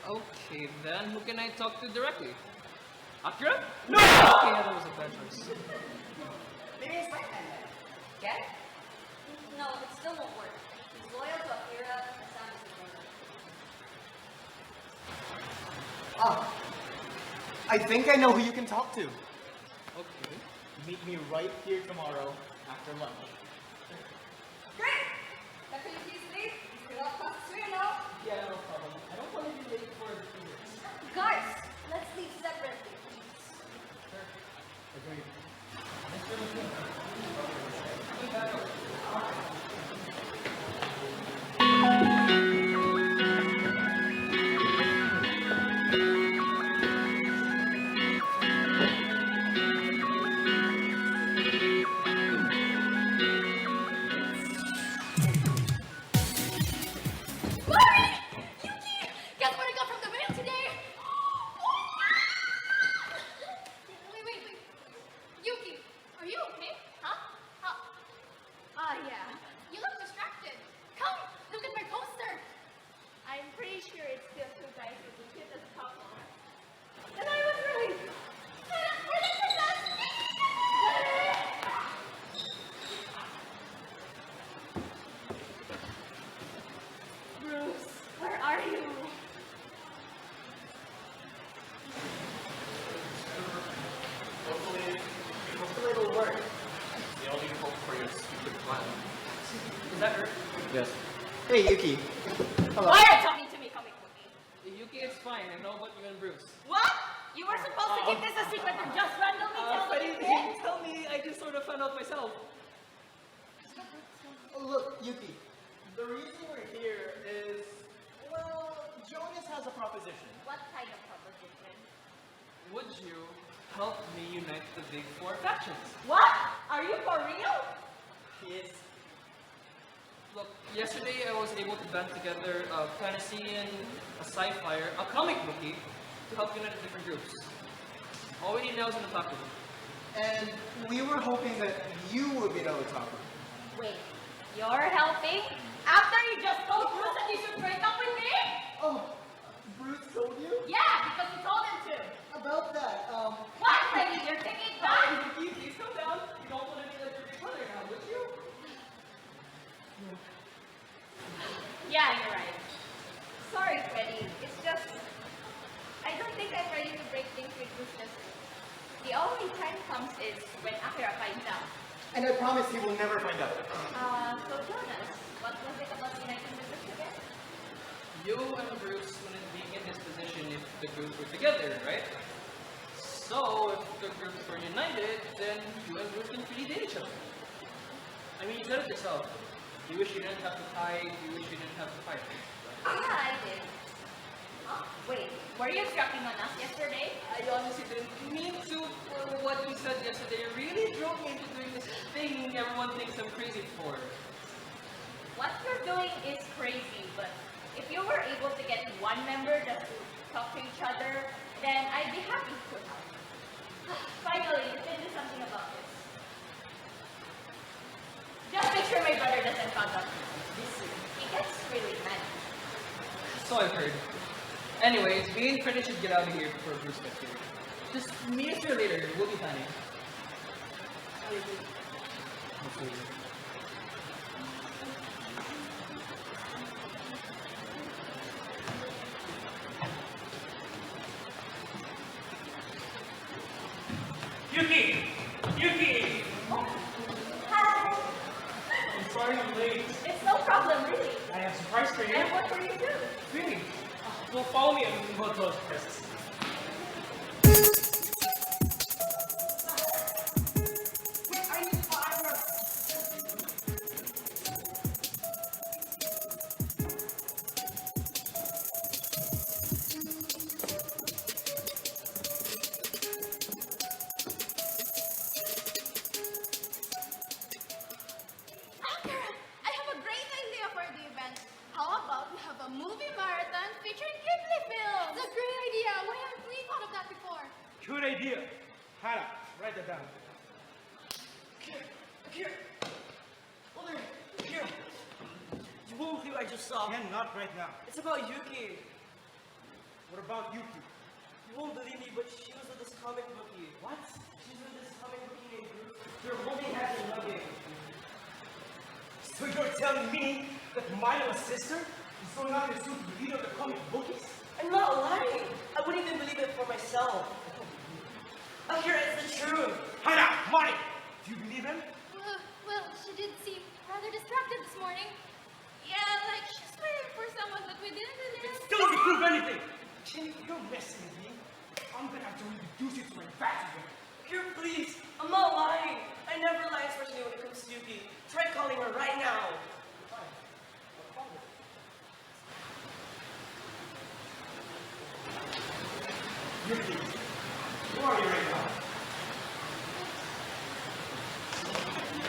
Okay, then who can I talk to directly? Akira? No! Okay, yeah, that was a bad choice. Maybe it's my friend then. Get it? No, it still won't work. He's loyal to Akira and Sam is his brother. Ah, I think I know who you can talk to. Okay. Meet me right here tomorrow after lunch. Great! That's how you please leave. He's still up past 3 now. Yeah, no problem. I don't want to be late for the students. Guys, let's leave separately, please. Agreed. Mommy! Yuki! Guess what I got from the mail today? Wait. Yuki, are you okay? Huh? Yeah. You look distracted. Come, look at my poster. I'm pretty sure it's still two guys with the kid as a couple. And I was right. We're the Bruce, where are you? Hopefully it'll work. The only hope for your stupid plan. Is that her? Yes. Hey, Yuki. Hello. Why are you talking to me, comic bookie? Yuki, it's fine. I know about you and Bruce. What? You were supposed to keep this a secret and just randomly tell But me he this? didn't tell me. I just sort of found out myself. Oh, look, Yuki. The reason we're here is, well, Jonas has a proposition. What kind of proposition? Would you help me unite the big four factions? What? Are you for real? Yes. Look, yesterday I was able to band together a fantasy and a sci-fi, a comic bookie, to help unite the different groups. All we need now is an otaku. And we were hoping that you would be the otaku. Wait, you're helping? After you just told Bruce that you should break up with me? Oh, Bruce told you? Yeah, because you told him to. About that, What, Freddy? You're taking time? Geek, please come down. You don't want to be like your big brother now, would you? Yeah, you're right. Sorry, Freddy. It's just, I don't think I'm ready to break things with Bruce just yet. The only time comes is when Akira finds out. and I promise he will never find out. So Jonas, what was it about uniting the groups again? You and Bruce wouldn't be in this position if the groups were together, right? So, if the groups were united, then you and Bruce can freely date each other. I mean, you said it yourself. You wish you didn't have to fight, you wish you didn't have to fight. Yeah, I did. Oh, wait, were you dropping on us yesterday? I honestly didn't mean to, for what you said yesterday really drove me into doing this thing everyone thinks I'm crazy for. What you're doing is crazy, but if you were able to get one member just to talk to each other, then I'd be happy to help. Finally, you can do something about this. Just make sure my brother doesn't find out this soon. He gets really mad. So I've heard. Anyways, me and Freddy should get out of here before Bruce gets here. Just meet us here later, we'll be planning. Yuki! Yuki! Hi! I'm sorry I'm late. It's no problem, really. I have a surprise for you. And what were you doing? Really? Well, follow me and we'll go to those places. Akira, I have a great idea for the event. How about we have a movie marathon featuring Ghibli films? It's a great idea. Why haven't we thought of that before? Good idea. Hana, write that down. Akira! Oh, there! Akira! You won't believe what I just saw. Ken, not right now. It's about Yuki. What about Yuki? You won't believe me, but she was with this comic bookie. What? She's with this comic bookie named Bruce. They're holding hands and hugging. So you're telling me that my little sister is going out in suit to the leader of the comic bookies? I'm not lying. I wouldn't even believe it for myself. Akira, it's the truth. Hana, Mari, do you believe him? Well, she did seem rather distracted this morning. Yeah, like she's waiting for someone that we didn't really Still doesn't prove anything. Jimmy, you're messing with me. I'm gonna have to introduce you to my bastard. Akira, please. I'm not lying. I never lie, especially when it comes to Yuki. Try calling her right now. Yuki, where are you right now?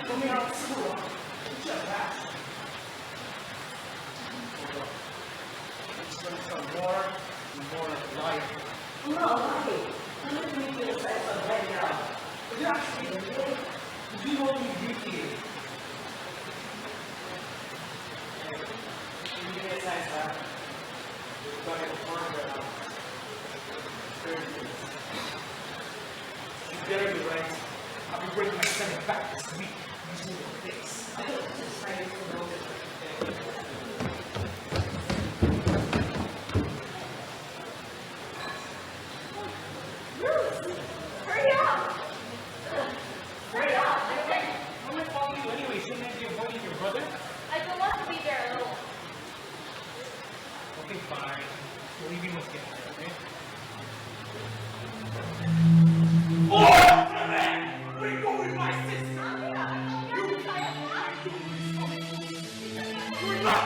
Coming out of school, just that. It's going to become more and more like life. I'm not lying. I'm not going to make this right now. But you're actually really, you know who Yuki is. Can you give me a sense that you're going to work right now? You better be right. I'll be bringing my son back this week. You see your face. I think it's just trying to know this. Hurry up! Hurry up! I said, I'm gonna follow you anyway. Shouldn't I be avoiding your brother? I don't want to be there alone. Okay, fine. We'll leave you with him, okay? Oh, man! Where you go with my sister? You are not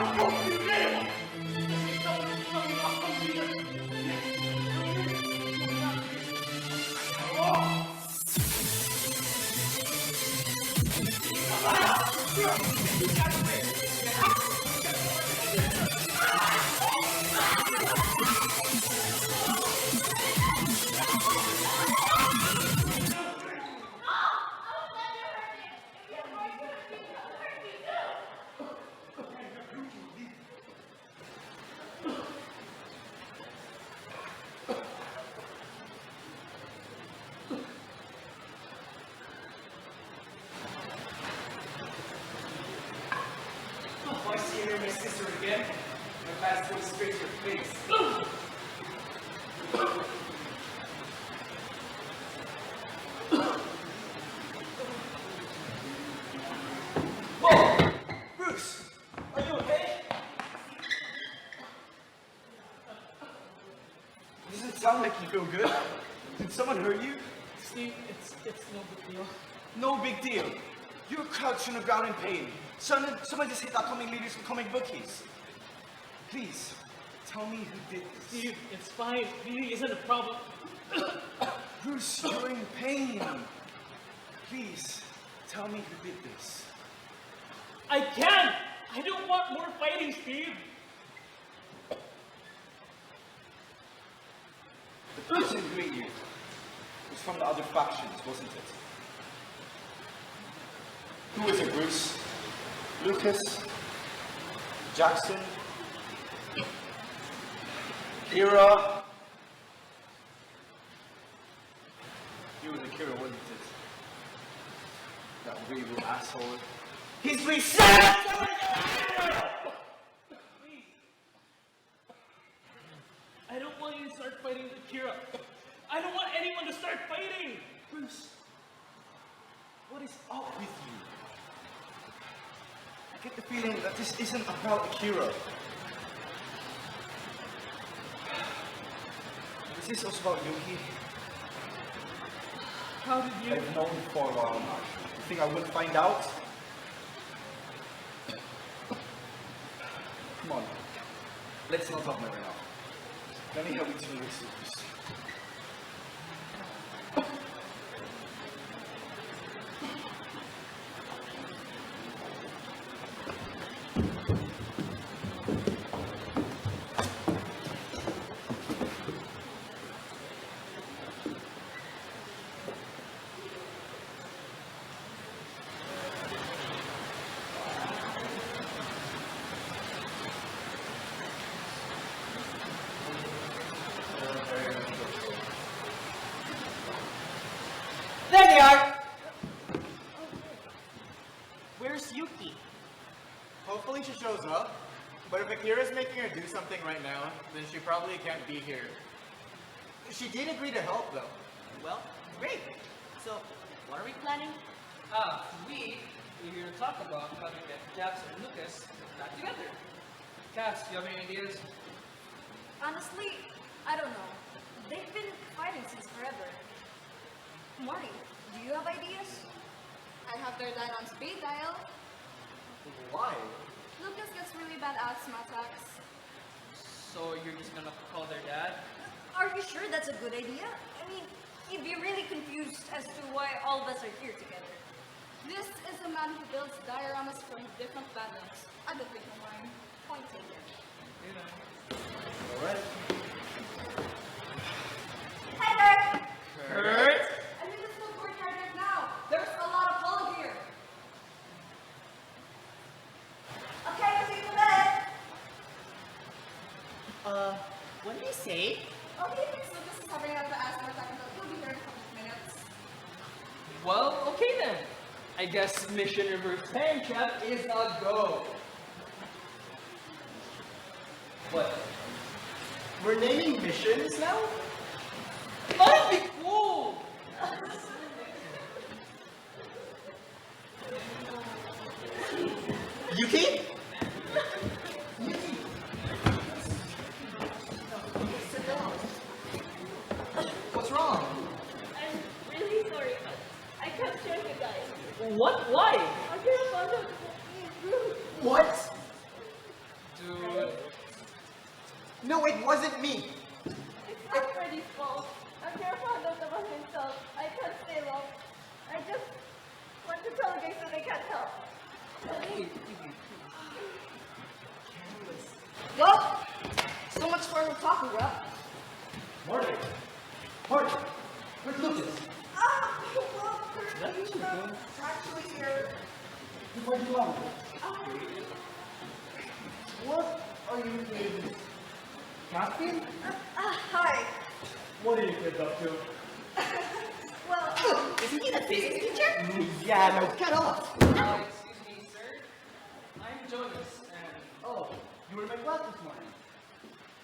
If I see you and my sister again, my past goes straight to your face. Whoa! Bruce! Are you okay? Doesn't sound like you feel good. Did someone hurt you? Steve, it's no big deal. No big deal. You're crouched on the ground in pain. Someone just hit our comic leaders with comic bookies. Please, tell me who did this. Steve, it's fine. It really isn't a problem. Bruce, you're in pain. Please, tell me who did this. I can't! I don't want more fighting, Steve! The person who hit you was from the other factions, wasn't it? Who was it, Bruce? Lucas? Jackson? Kira? You were the Kira, wasn't it? That weird little asshole. He's reset! Please. I don't want you to start fighting with Kira. I don't want anyone to start fighting! Bruce, what is up with you? I get the feeling that this isn't about Akira. Is this also about Yuki? How did you... I've known you for a while now. You think I wouldn't find out? Come on. Let's not talk about it now. Let me help you to this. There they are! Where's Yuki? Hopefully she shows up, but if Akira's making her do something right now, then she probably can't be here. She did agree to help, though. Well, great. So, what are we planning? We're here to talk about how to get Jackson and Lucas back together. Cass, do you have any ideas? Honestly, I don't know. They've been fighting since forever. Marty, do you have ideas? I have their dad on speed dial. Why? Lucas gets really bad asthma attacks. So you're just gonna call their dad? Are you sure that's a good idea? I mean, he'd be really confused as to why all of us are here together. This is a man who builds dioramas from different planets. I don't think he'll mind. Point taken. Alright. Hi there! Kurt? I'm in the school courtyard right now. There's a lot of pollen here. Okay, I'll see you in bed. What did he say? Oh, he thinks Lucas is having another asthma attack, but he'll be here in a couple of minutes. Well, okay then. I guess Mission Reverse Time Trap is a go. What? We're naming missions now? That'd be cool! Yuki? What's wrong? I'm really sorry, but I can't show you guys. What? Why? I can't find out. What? No, it wasn't me. It's not Freddy's fault. I'm never found out about himself. I can't stay long. I just want to tell you guys that I can't help. Well, so much for talking about. Marty! Marty! Where's Lucas? Well, he's actually here. Where'd you go? What are you kids? Captain? Hi. What are you kids up to? Well, Isn't he the physics teacher? Yeah, no, get off. Excuse me, sir. I'm Jonas, and Oh, you were in my class this morning.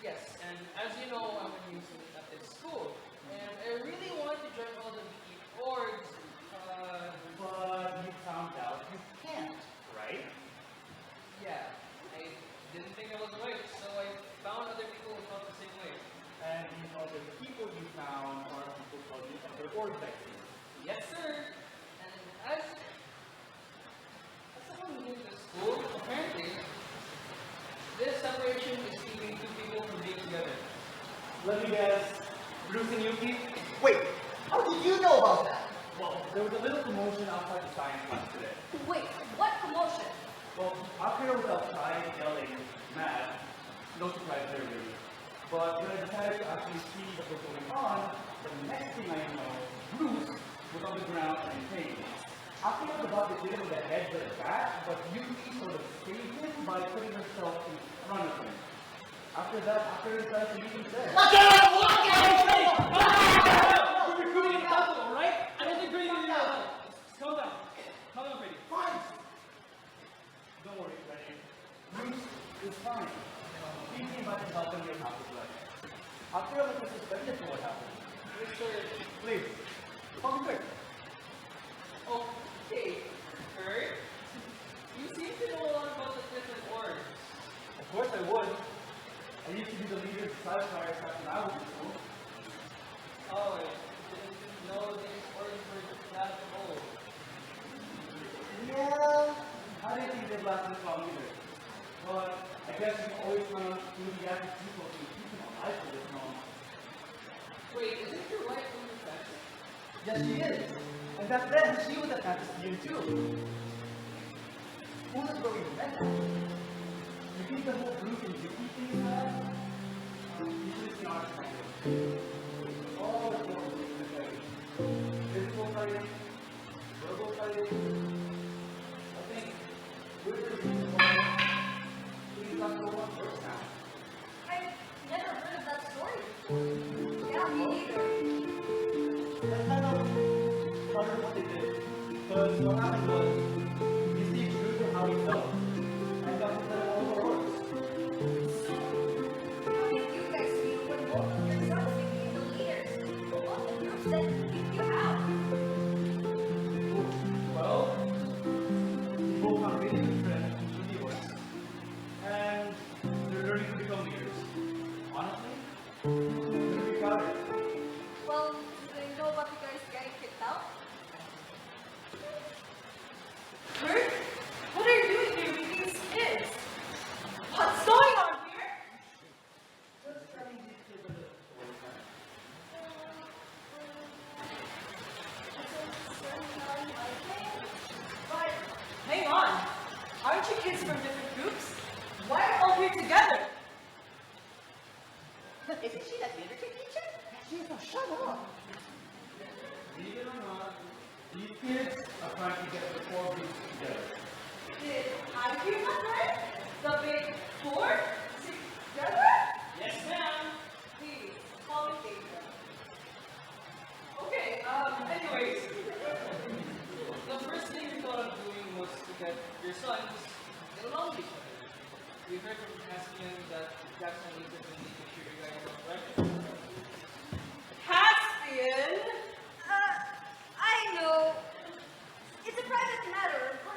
yes, and as you know, I'm a new student at this school, and I really want to join all the geeky orgs. But you found out you can't, right? Yeah, I didn't think I was right, so I found other people who felt the same way. And these other people you found are people from the other org sections. Yes, sir. And as someone new to the school, apparently, this separation is keeping two people from being together. Let me guess, Bruce and Yuki? Wait, how did you know about that? Well, there was a little commotion outside the science class today. wait, what commotion? Well, Akira was outside yelling, mad. No surprise there, really. But when I decided to actually see what was going on, the next thing I know, Bruce was on the ground and in pain. Akira was about to hit him with a head to the back, but Yuki sort of saved him by putting herself in front of him. After that, Akira decided to leave him dead. You're recruiting an alcohol, right? I don't think Brady is an Calm down. Calm down, Brady. Fine. Don't worry, Freddy. Bruce is fine. He came back to help him get out of blood. Akira was suspended for what happened. Yes, sir. Please, call me quick. Okay, Kurt. You seem to know a lot about the different orgs. Of course I would. I used to be the leader of the Side Fire back when I was in school. Oh, I didn't know these orgs were that old. Yeah, I didn't think they'd last this long either. But I guess you always want to do the active people to keep them alive for this long. Wait, isn't your wife from the factory? Yes, she is. And back then, she was a fantasy too. Who knows where we met? You think the whole group in Geeky thing is bad? Usually it's the art language. All the forms of the fighting. Physical fighting, verbal fighting. I think we're the reason why things got so much worse now. I've never heard of that story. Yeah, me neither. That's kind of part of what they did. Because what happened was, you see Drew for how he felt, and got to tell all the orcs. How did you guys feel when both of yourselves became the leaders of all the groups that kicked you out? Well, we both have really good friends through the orcs, and they're learning to become leaders. Honestly, I'm really proud of it. Well, do they know about you guys getting kicked out? Kurt, what are you doing here with these kids? What's going on here? Just trying to give a little story time. But hang on, aren't you kids from different groups? Why are you all here together? Isn't she that literature teacher? Jesus, shut up! Believe it or not, these kids are trying to get the four groups together. Did I hear that right? The big four together? Yes, ma'am. Please, call me Deja. Okay, anyways. The first thing we thought of doing was to get your sons get along with each other. We heard from Caspian that Jackson needs to really make sure you guys are right. Caspian? I know. It's a private matter, but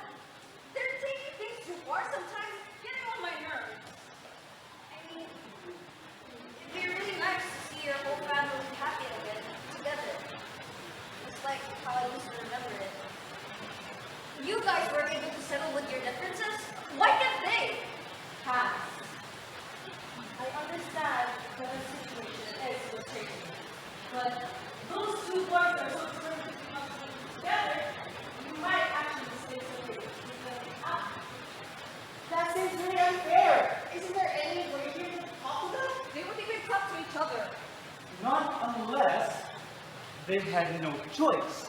they're taking things too far sometimes, getting on my nerves. I mean, it'd be really nice to see your whole family happy again, together. Just like how I used to remember it. You guys were able to settle with your differences? Why can't they? Cass, I understand Unless they had no choice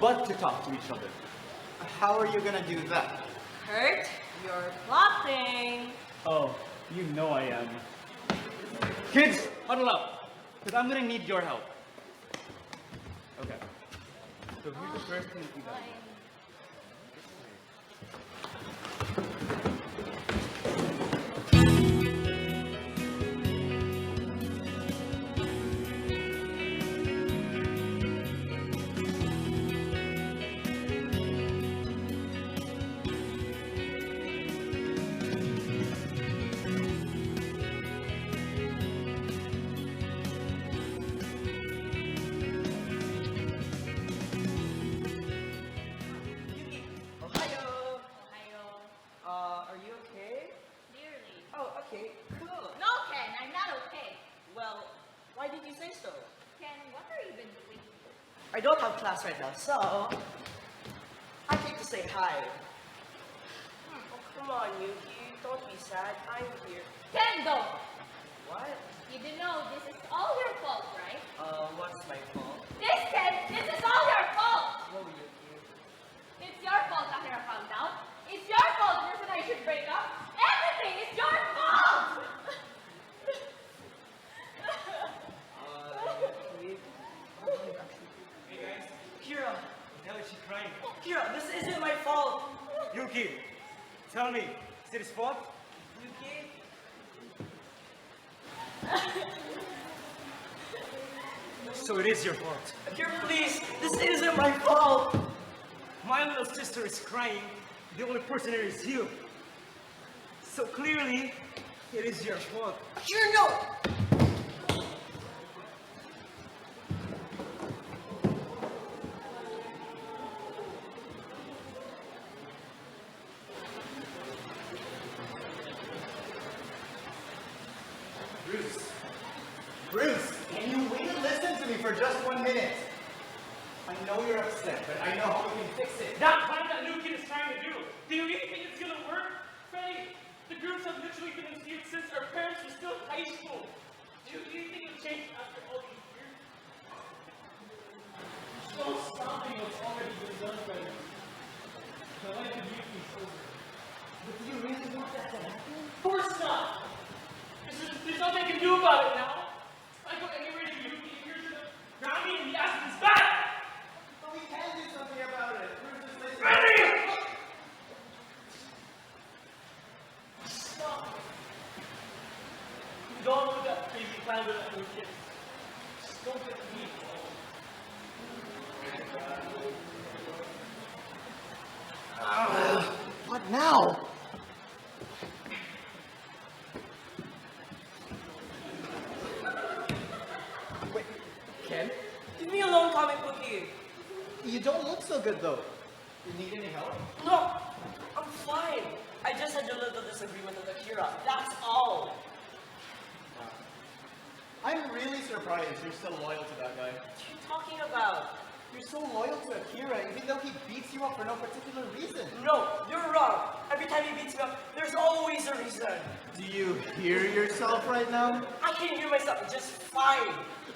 but to talk to each other. How are you gonna do that? Kurt, you're plotting. Oh, you know I am. Kids, huddle up, because I'm gonna need your help. Okay. So here's the first thing we got. Yuki, Ohio. Are you okay? Clearly. Oh, okay, cool. No, Ken, I'm not okay. Well, why did you say so? Ken, what are you even doing? I don't have class right now, so I came to say hi. Oh, come on, Yuki. Don't be sad. I'm here. Ken, go! What? You do know this is all your fault, right? What's my fault? This is all your fault! Whoa, Yuki. It's your fault after I found out. It's your fault Bruce and I should break up. Everything is your fault! Yuki. Hey guys, Kira, now is she crying? Kira, this isn't my fault. Yuki, tell me, is it his fault? Yuki? So it is your fault. Kira, please, this isn't my fault. My little sister is crying. The only person here is you. So clearly, it is your fault. Kira, no! Bruce, can you wait and listen to me for just 1 minute? I know you're upset, but I know how we can fix it. That plan that new kid is trying to do. Do you really think it's gonna work? Faye, the groups have literally been in feud since our parents were still in high school. Do you really think it'll change after all these years? No stopping what's already been done by you. The life of youth is over. But do you really want that to happen? Of course not! There's nothing I can do about it now. If I go anywhere to you, you're gonna ground me and the acid is bad! But we can do something about it. Bruce, just listen. Ready! Stop! You don't know that crazy plan with that new kid. Just don't get me involved. What now? Wait, Ken? Leave me alone, comic bookie. You don't look so good though. You need any help? No, I'm fine. I just had a little disagreement with Akira. That's all. I'm really surprised you're still loyal to that guy. What are you talking about? You're so loyal to Akira, even though he beats you up for no particular reason. No, you're wrong. Every time he beats me up, there's always a reason. Do you hear yourself right now? I can hear myself just fine.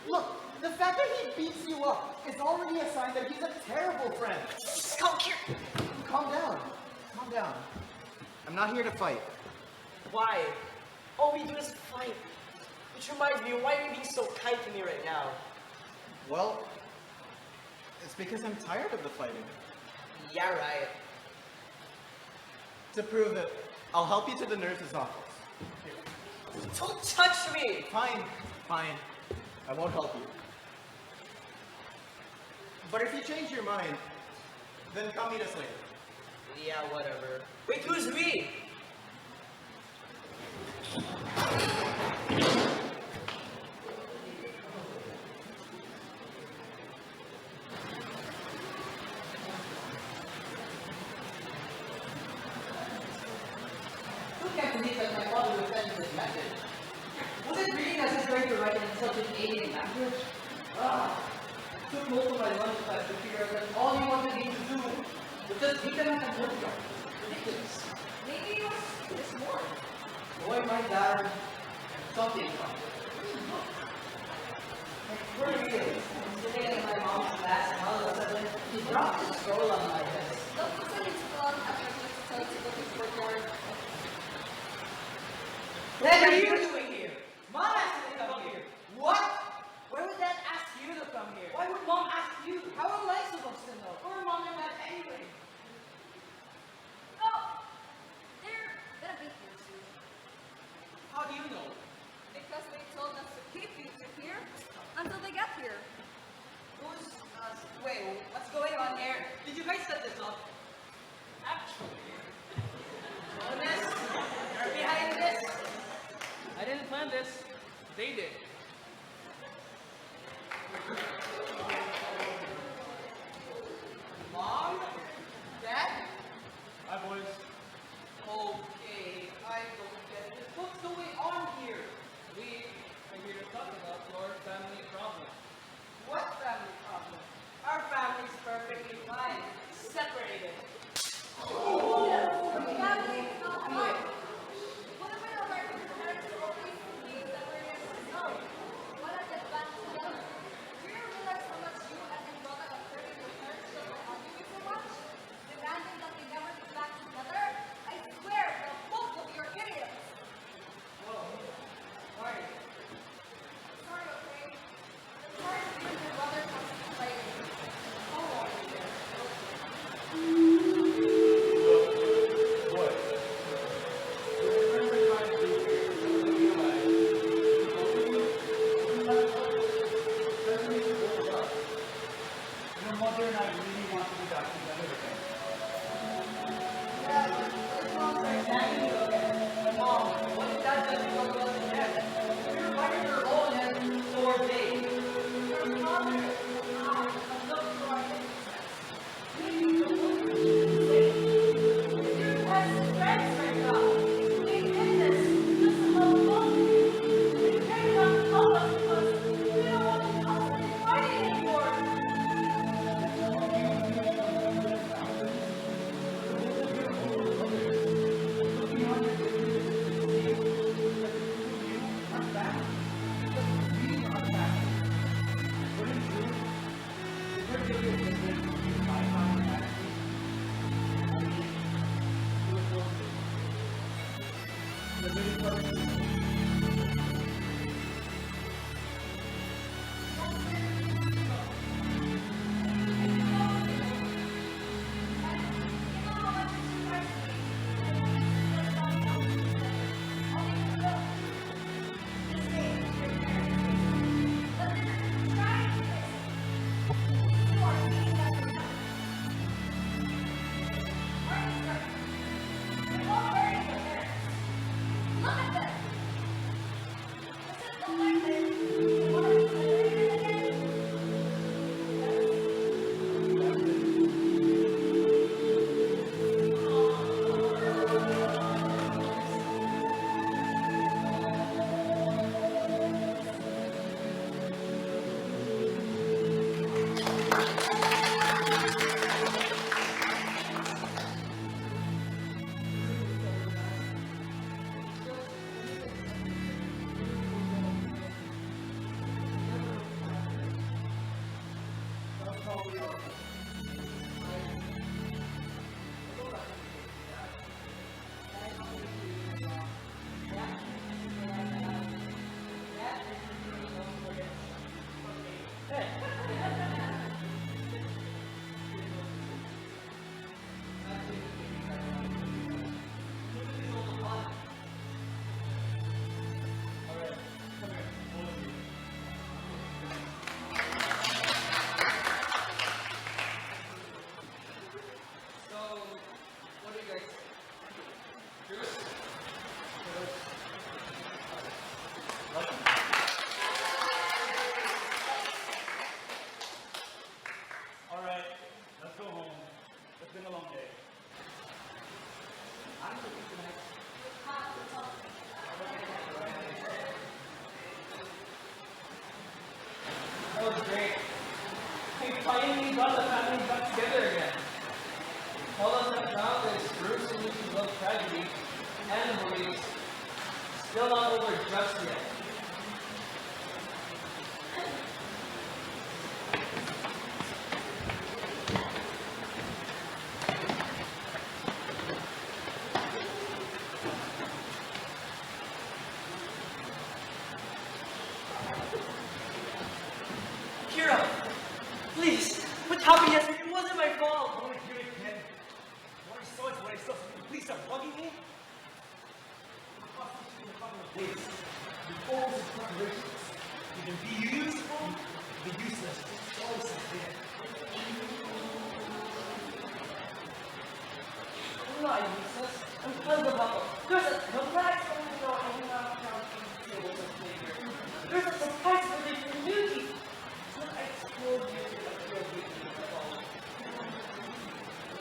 Look, the fact that he beats you up is already a sign that he's a terrible friend. Just come here. Calm down. Calm down. I'm not here to fight. Why? All we do is fight. Which reminds me, why are you being so kind to me right now? Well, it's because I'm tired of the fighting. Yeah, right. To prove it, I'll help you to the nurse's office. Here. Don't touch me! Fine, fine. I won't help you. But if you change your mind, then come meet us later. Yeah, whatever. Wait, who's we? Who can believe that my father would send this message? Was it really necessary to write it in such an alien language? Took most of my lunch class to figure out that all he wanted me to do was just beat them at the workshop. Ridiculous. Maybe it was this morning. Boy, my dad, something wrong. Where are you? I'm sitting in my mom's class and all of a sudden she dropped the scroll on my desk. Look, what's in school? I'm going to tell you to go to the board. What are you doing here? Mom asked me to come here. What? Why would Dad ask you to come here? Why would Mom ask you? How am I supposed to know? Or Mom and Dad anyway? Oh, they're gonna be here soon. How do you know? Because they told us to keep you here until they get here. Who's, wait, what's going on here? Did you guys set this up? Actually, Jonas, you're behind this. I didn't plan this. They did. Mom? Dad? Hi, boys. Okay, I don't get it. What's going on here? We are here to talk about your family problem. What family problem? Our family's perfectly fine. Separated. Family is not hard. What about our parents who always believe that we're here to know? What are the plans together? Do you realize how much you and your brother have hurt your parents just for arguing so much? Demanding that we never get back together? I swear, the both of your idiots! Sorry. Sorry, okay? The parents you and your brother have to fight. How long is it? Boy, remember trying to be here, you realize doesn't mean to grow up. Your mother and I really want to be back together again. Yeah, but this mom's like nagging you again. Mom, what if Dad doesn't go to us again? You're fighting your own head for days. Your father and I have looked for our innocence. Maybe the woman you're best friends right now. We did this just to help both of you. We came down to help us because we don't want to constantly fighting anymore. That was great. We finally got the family back together again. All of that now is Bruce and Lucy's love tragedy and Marie's still not over just yet. Please, what happened yesterday? It wasn't my fault. Oh, here again. What I saw is what I saw. So please stop bugging me. Please. The goals and preparations. You can be useful, be useless. It's always there. I'm not useless. I'm unlovable. There's a surprise for me to hanging out around the tables of flavor. There's a surprise for me from Yuki. What I told you to appeal Yuki at all.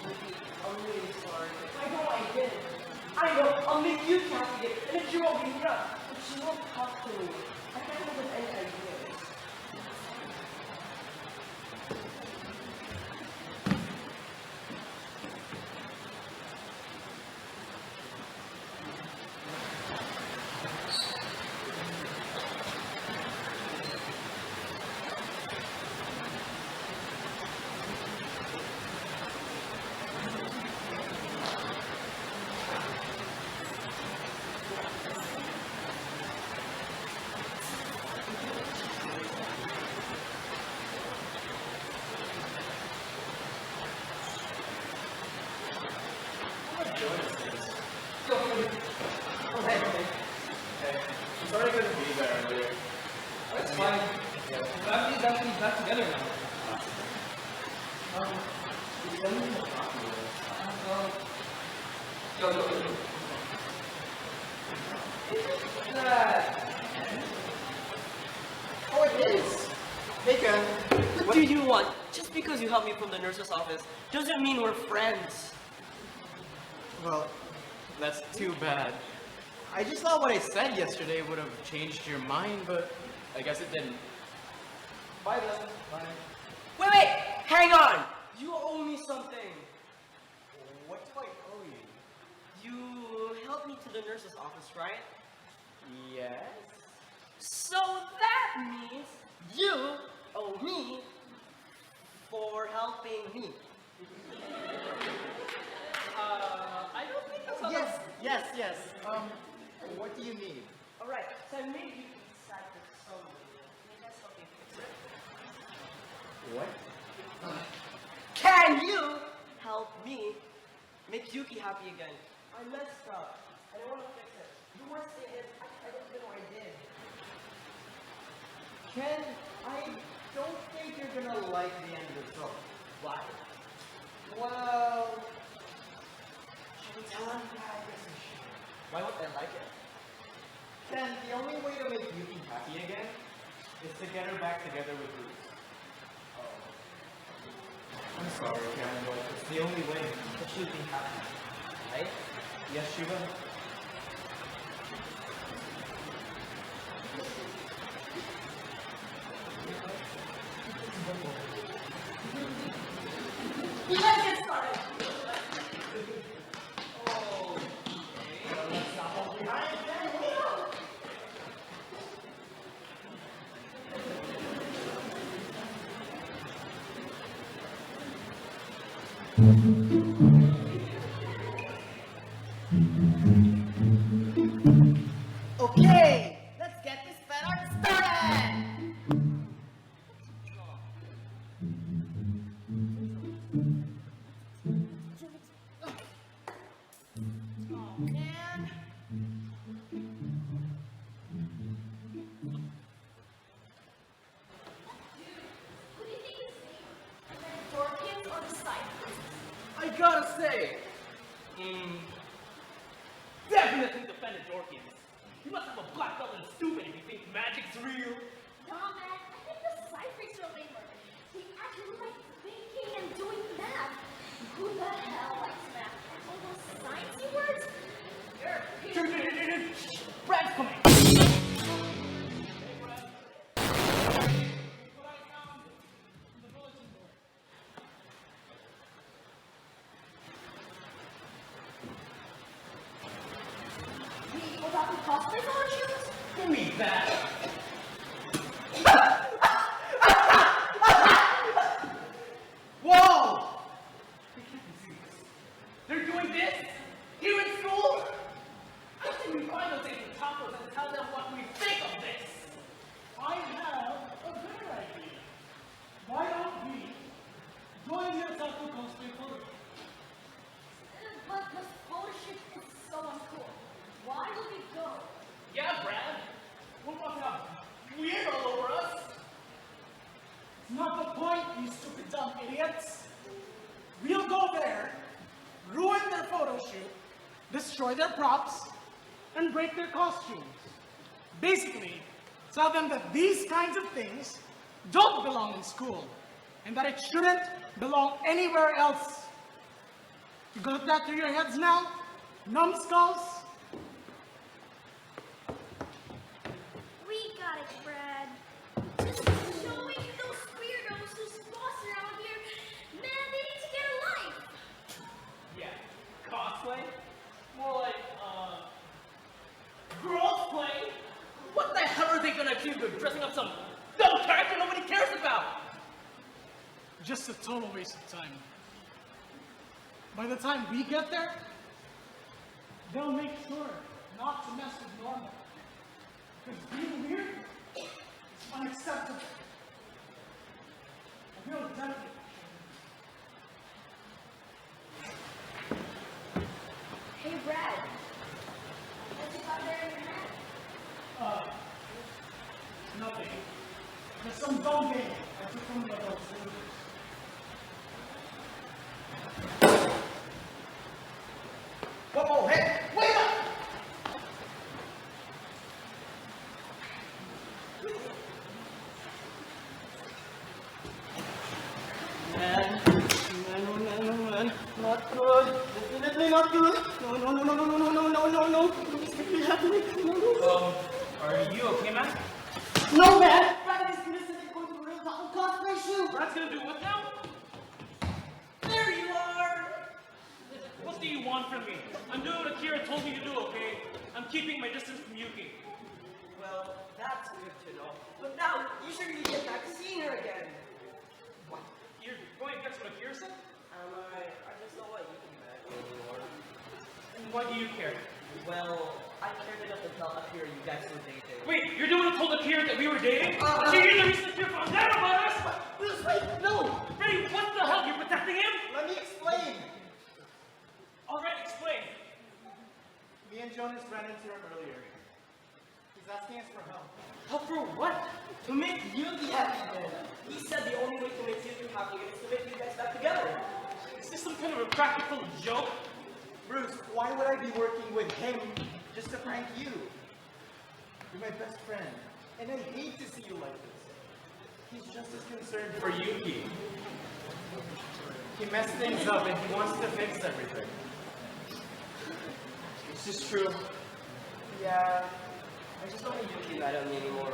Yuki, I'm really sorry. I know I did. I know. I'll make you happy again. And if you won't be enough, but she won't talk to me. I can't think of any ideas. Sorry I couldn't be there earlier. That's fine. Family is actually back together now. Yo. Oh, it is. Hey, Ken. What do you want? Just because you helped me from the nurse's office doesn't mean we're friends. Well, that's too bad. I just thought what I said yesterday would have changed your mind, but I guess it didn't. Bye then. Bye. Wait! Hang on! You owe me something. What do I owe you? You helped me to the nurse's office, right? Yes? So that means you owe me for helping me. I don't think that's how Yes. What do you need? Alright, so I made you decide for some reason. Can you guys help me fix it? What? Can you help me make Yuki happy again? I messed up. I don't want to fix it. The worst thing is, I don't even know what I did. Ken, I don't think you're gonna like the end result. Why? Well, should we tell him? I guess we should. Why would I like it? Ken, the only way to make Yuki happy again is to get her back together with Bruce. I'm sorry, Ken, but it's the only way that she'll be happy. Right? Yes, she will. Let's get started. Okay, let's get this fan art started! Oh man. Who do you think is the Dorkians or the Cyphers? I gotta say, definitely the Dorkians. You must have a black belt and stupid if you think magic's real. Nah, man, I think the Cyphers are lamer. They actually like thinking and doing math. Who the hell likes math? All those sciencey words? You're a piece of Brad's coming! without the cosplay's on our shoes? Give me that! dumb idiots. We'll go there, ruin their photo shoot, destroy their props, and break their costumes. Basically, tell them that these kinds of things don't belong in school, and that it shouldn't belong anywhere else. You got that through your heads now, numbskulls? We got it, Brad. Just showing those weirdos who's boss around here. Man, they need to get a life. Yeah, cosplay? More like, girls play? What the hell are they gonna achieve with dressing up some dumb character nobody cares about? Just a total waste of time. By the time we get there, they'll make sure not to mess with normal. Because being weird is unacceptable. A real definite. Hey, Brad. What's it got there in your hand? Nothing. There's some dumb game I took from the adults. Whoa, hey, wait up! Man, not good. Definitely not good. No. This could be happening. No. Are you okay, man? No, man! Brad is innocent and going to ruin the whole cosplay shoot! Brad's gonna do what now? There you are! What do you want from me? I'm doing what Akira told me to do, okay? I'm keeping my distance from Yuki. Well, that's good to know. But now, you should really get back to seeing her again. What? You're going against what Akira said? I just don't want Yuki back anymore. And why do you care? Well, I cared enough to tell Akira you guys were dating. Wait, you're the one who told Akira that we were dating? So you're the reason Akira found out about us? Wait, no! Freddy, what the hell? You're protecting him? Let me explain. Alright, explain. Me and Jonas ran into him earlier. He's asking us for help. Help for what? To make Yuki happy then. He said the only way to make Yuki happy is to make you guys back together. Is this some kind of a practical joke? Bruce, why would I be working with him just to prank you? You're my best friend, and I hate to see you like this. He's just as concerned for Yuki. He messed things up and he wants to fix everything. This is true. Yeah, I just don't want Yuki mad at me anymore.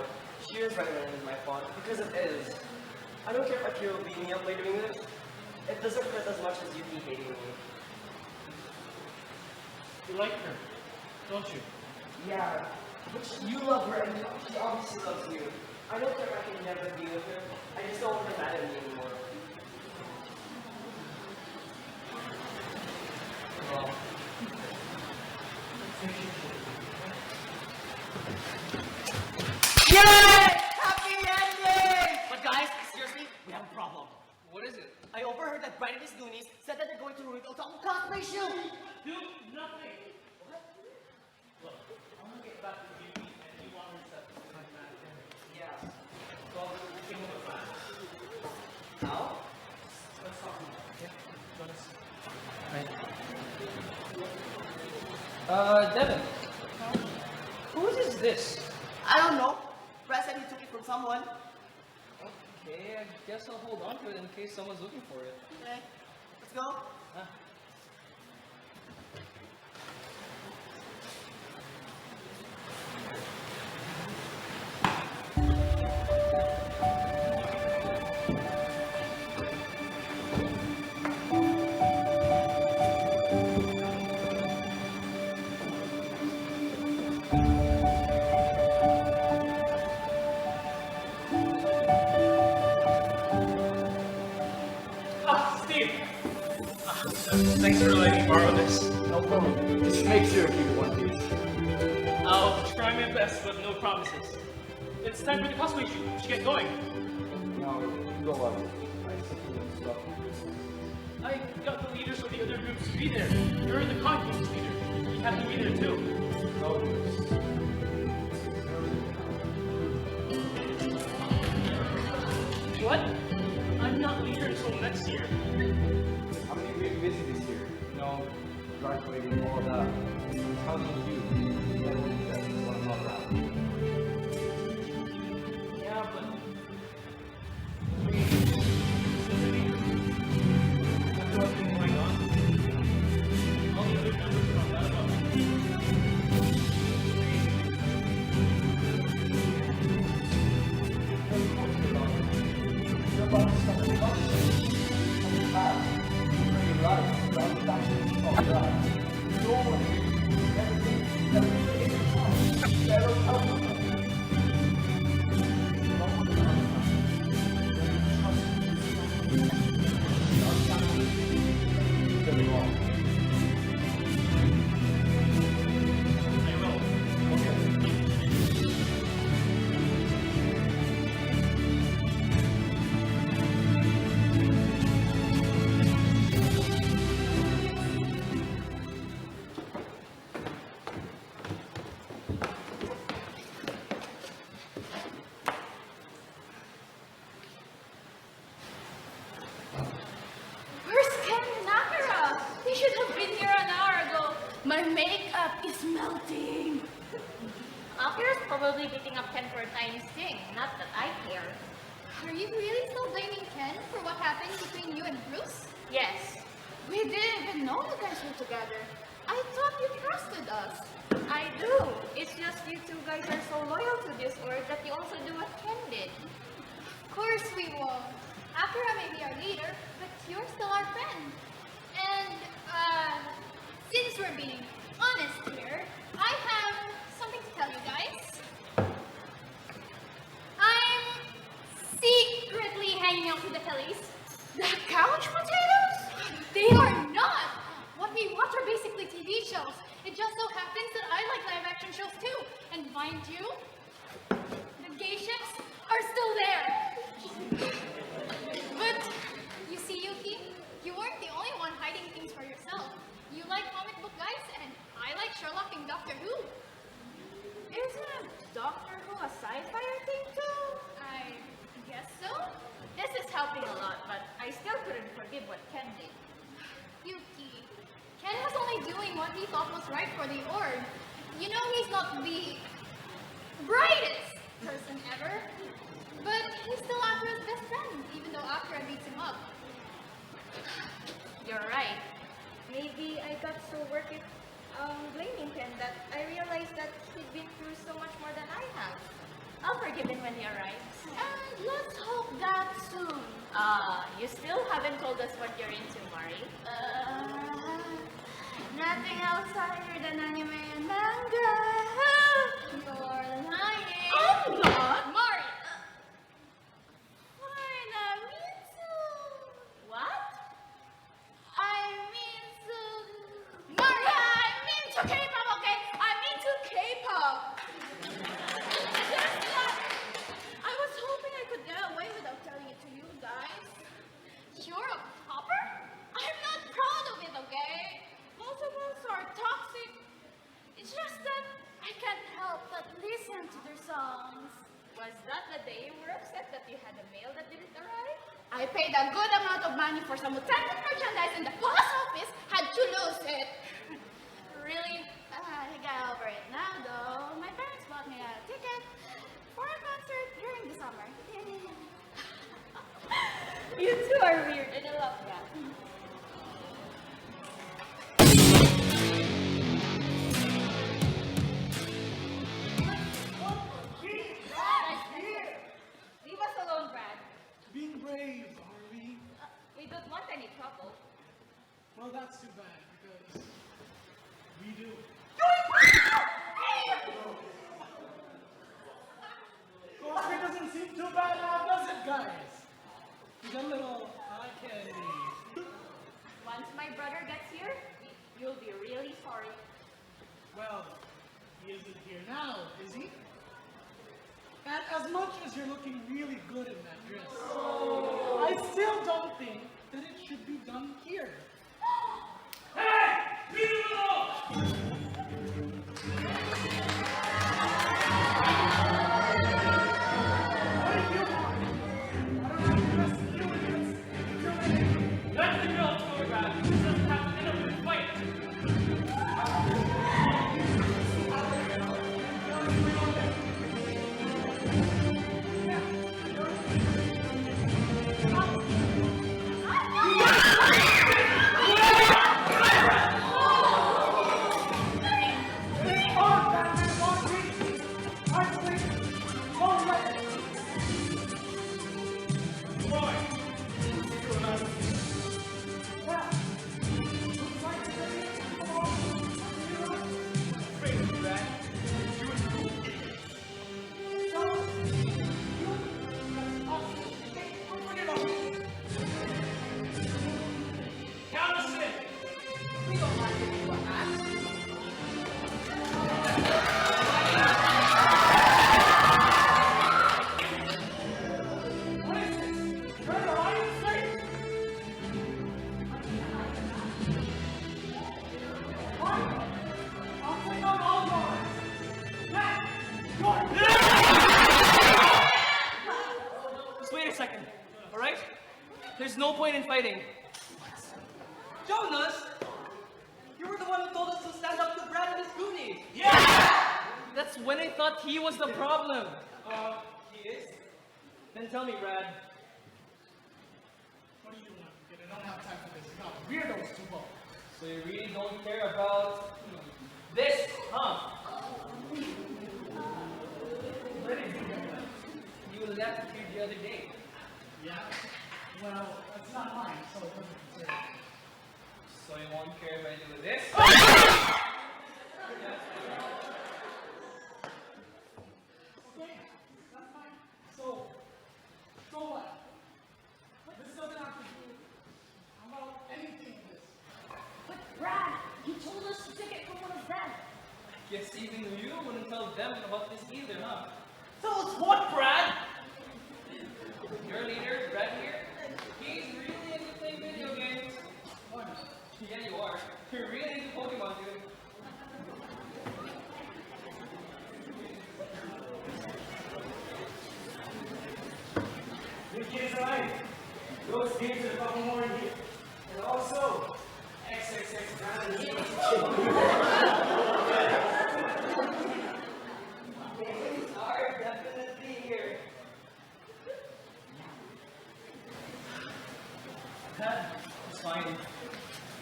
She is right when it is my fault, because it is. I don't care if Akira will beat me up later doing this. It doesn't hurt as much as Yuki hating me. You like her, don't you? Yeah, but you love her and she obviously loves you. I don't care if I can never be with her. I just don't want her mad at me anymore. Well, yay! Happy ending! But guys, seriously, we have a problem. What is it? I overheard that Brian and his Goonies said that they're going to ruin the whole cosplay shoot. Do nothing. Look, I want to get back to Yuki and you want her to come back. Yeah. So we can move it back. How? Let's talk about it, okay? Jonas. Devin. Whose is this? I don't know. Brad said he took it from someone. Okay, I guess I'll hold on to it in case someone's looking for it. Okay, let's go. Steve! Thanks for letting me borrow this. No problem. Just make sure to keep it one piece. I'll try my best, but no promises. It's time for the cosplay shoot. We should get going. No, go up. I see stuff. I got the leaders of the other groups to be there. You're the con games leader. You have to be there too. No, What? I'm not leader, so year. I'm gonna be really busy this year. You know, graduating, all that. How do you? Everyone says what I'm not around. Yeah, but after what's been going on, all the other members found out about me. You're about to start a bunch of the past. Bringing life around the back of that. No one everything, everything is fine. Settle out. No one will understand. When you trust me, you're wrong. I will. Okay. Where's Ken and Akira? They should have been here an hour ago. My makeup is melting. Akira's probably beating up Ken for a tiny sting. Not that I care. Are you really still blaming Ken for what happened between you and Bruce? Yes. We didn't even know you guys were together. I thought you trusted us. I do. It's just you two guys are so loyal to this org that you also do what Ken did. Of course we won't. Akira may be our leader, but you're still our friend. And, since we're being honest here, I have something to tell you guys. I'm secretly hanging out with the Kellys. The couch potatoes? They are not! What we watch are basically TV shows. It just so happens that I like live action shows too. And mind you, the gay ships are still there. But, you see, Yuki, you weren't the only one hiding things for yourself. You like comic book guys, and I like Sherlock and Doctor Who. Isn't Doctor Who a sci-fi thing too? I guess so. This is helping a lot, but I still couldn't forgive what Ken did. Yuki, Ken was only doing what he thought was right for the org. You know he's not the brightest person ever, but he's still Akira's best friend, even though Akira beats him up. You're right. Maybe I got so worked blaming Ken that I realized that he'd been through so much more than I have. I'll forgive him when he arrives. And let's hope that soon. You still haven't told us what you're into, Mari. Nothing outside than anime and manga. You're lying. I'm not. Mari. Fine, I mean so. What? I mean to Mari. I mean to K-pop, okay? I mean to K-pop. Just like I was hoping I could get away without telling it to you guys. You're a popper? I'm not proud of it, okay? Most of us are toxic. It's just that I can't help but listen to their songs. Was that the day you were upset that you had a mail that didn't arrive? I paid a good amount of money for some authentic merchandise and the post office had to lose it. Really? I got over it now, though. My parents bought me a ticket for a concert during the summer. You two are weird, and I love that. Leave us alone, Brad. Being brave, are we? We don't want any trouble. Well, that's too bad, because we do. Cosplay doesn't seem too bad now, does it, guys? With a little eye candy. Once my brother gets here, you'll be really sorry. Well, he isn't here now, is he? And as much as you're looking really good in that dress, I still don't think that it should be done here. Hey! Leave him alone! What do you want? I don't have to dress you in this. no point in fighting. Jonas, you were the one who told us to stand up to Brad and his goonies. Yeah! That's when I thought he was the problem. He is? Then tell me, Brad. What do you want? Kid? I don't have time for this. No, weirdos to vote. So you really don't care about this, huh? Where did you get that? You left here the other day. Yeah? Well, it's not mine, so it doesn't concern me. So you won't care if I do this? Okay, that's fine. So what? This doesn't have to do about anything in this. But Brad, he told us to take it from one of them. Guess even you wouldn't tell them about this either, huh? Tell us what, Brad? Your leader, Brad here, he's really into playing video games. Yeah, you are. You're really into Pokemon, dude. Your kids are right. Those games are fucking more in here. And also, XXX Brad is games are definitely here. It's fine.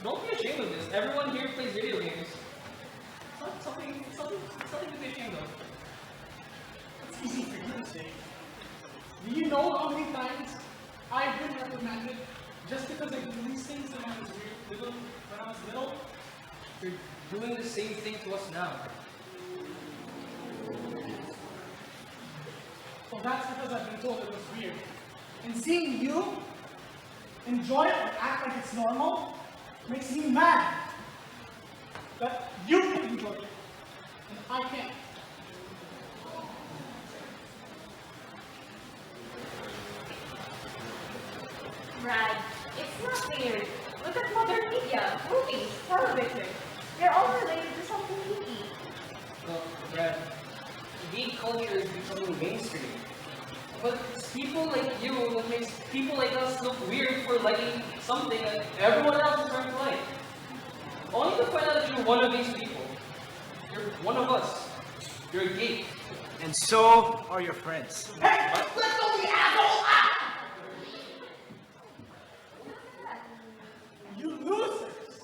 Don't be ashamed of this. Everyone here plays video games. It's not something to be ashamed of. It's easy for you to say. Do you know how many times I've been reprimanded just because I do these things when I was little? You're doing the same thing to us now. Well, that's because I've been told it was weird. And seeing you enjoy it and act like it's normal makes me mad that you can enjoy it and I can't. Brad, it's not weird. Look at modern media, movies, television. They're all related to something geeky. Well, Brad, geek culture is becoming mainstream. But it's people like you that makes people like us look weird for liking something that everyone else is trying to like. Only to find out that you're one of these people. You're one of us. You're a geek. And so are your friends. Hey, let go the asshole! Ah! You losers!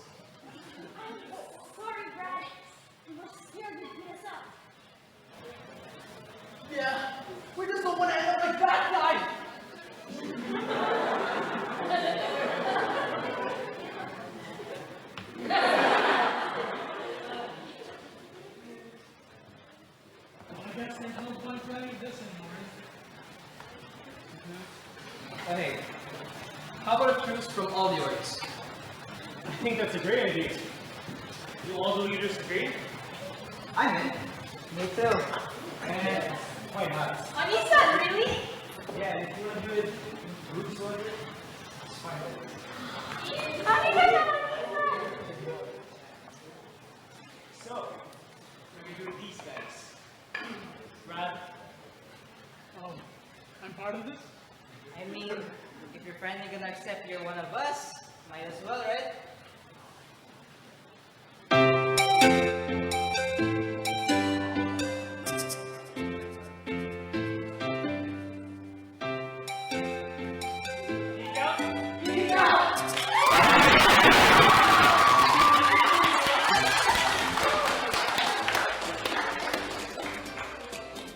Sorry, Brad. We were scared you'd beat us up. Yeah, we just don't want to end up like that guy! I guess there's no point trying this anymore. Hey, how about a truce from all the orgs? I think that's a great idea. Do all the leaders agree? I'm in. Me too. And why not? Anissa, really? Yeah, if you want to do it groups order, it's fine. So, we're gonna do these guys. Brad, I'm part of this? I mean, if you're finally gonna accept you're one of us, might as well, right?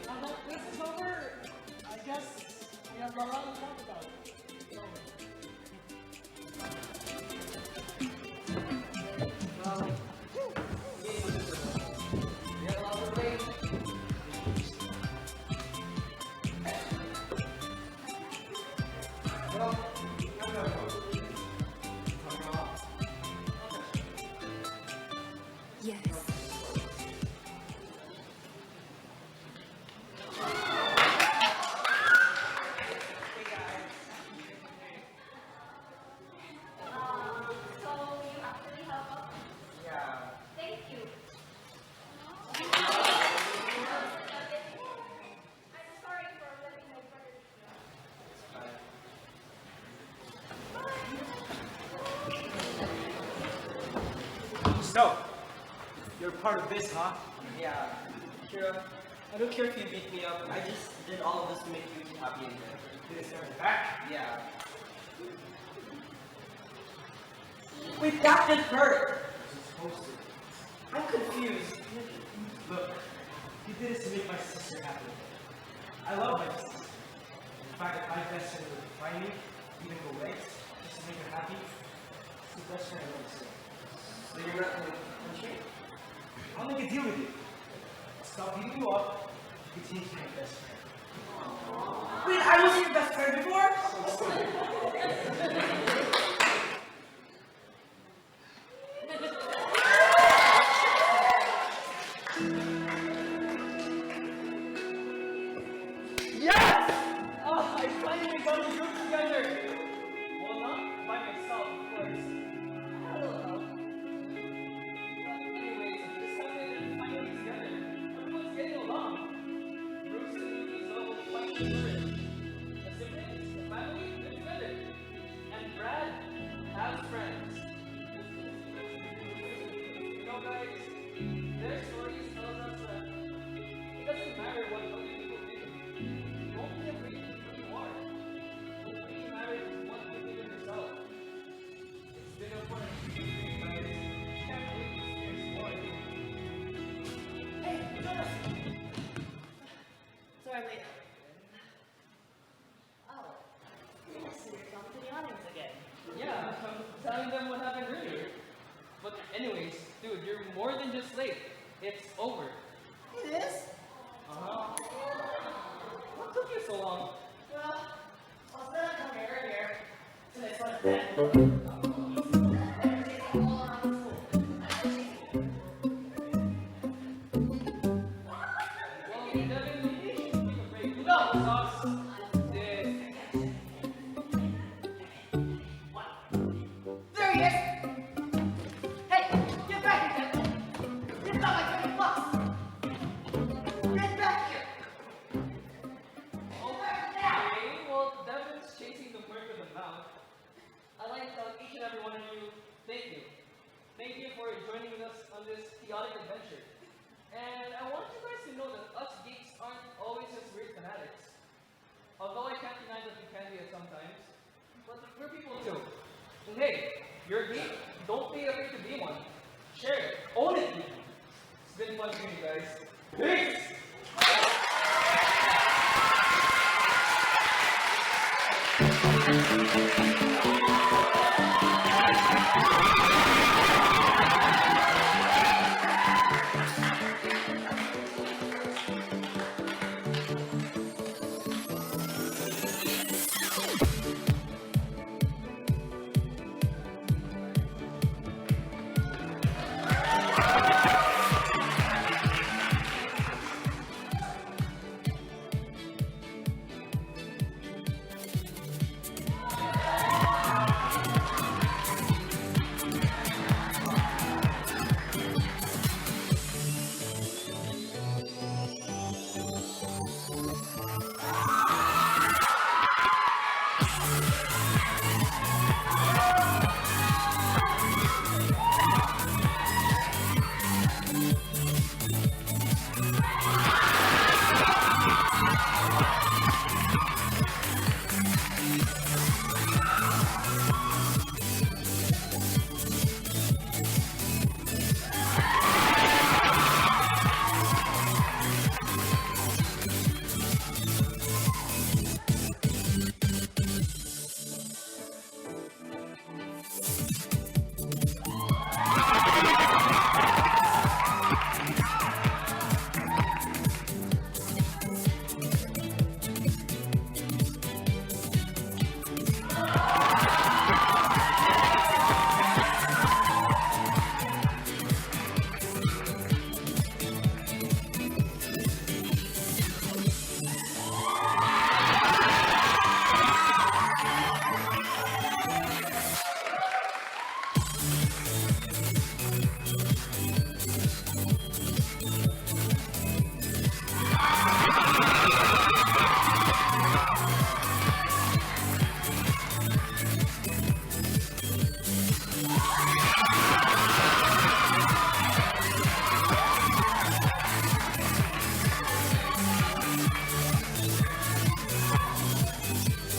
Now that this is over, I guess we have a lot to talk about. So, So you actually help us? yeah. Thank you. I'm sorry for letting my brother So, you're part of this, huh? Yeah. Kira, I don't care if you beat me up. I just did all of this to make you happy and good. Did it start in the back? Yeah. Wait, Captain Bird! I'm confused. Look, you did this to make my sister happy. I love my sister. In fact, if my best friend would find me, even go lengths, just to make her happy, it's the best friend I've ever seen. So you're not going to country? I'll make a deal with you. Stop beating you up, you can change my best friend. Wait, I was your best friend before? Yes! Oh, I finally got the group together. Well, not by myself, of course. I had a little help. But anyways, I'm just happy that we're finally together. Everyone's getting along. Bruce and Lucy's all fighting through it. The siblings, the family, they're together. And Brad has friends. You know, guys, their stories tell us that it doesn't matter what other people do. You only have to be who you are. What really matters is what you think of yourself. It's been a fun experience, guys. Can't wait to experience more. Hey, Jonas! Sorry, I'm late. Oh, yes, you're coming to the audience again. Yeah, I'm telling them what happened earlier. But anyways, dude, you're more than just late. It's over. It is? Uh-huh. What took you so long? Well, I was gonna come here earlier. So I saw the Well, you definitely should take a break. No! Sauce. This. There he is! Hey, get back here, Ken! It's not like 20 bucks! Get back here! Okay, well, Devin's chasing the bird with the mouth. I'd like to tell each and every one of you, thank you. Thank you for joining with us on this chaotic adventure. And I want you guys to know that us geeks aren't always just weird fanatics. Although I can't deny that we can be at sometimes, but we're people too. And hey, you're a geek, don't be afraid to be one. Share it, own it, geek. It's been fun seeing you guys. Peace!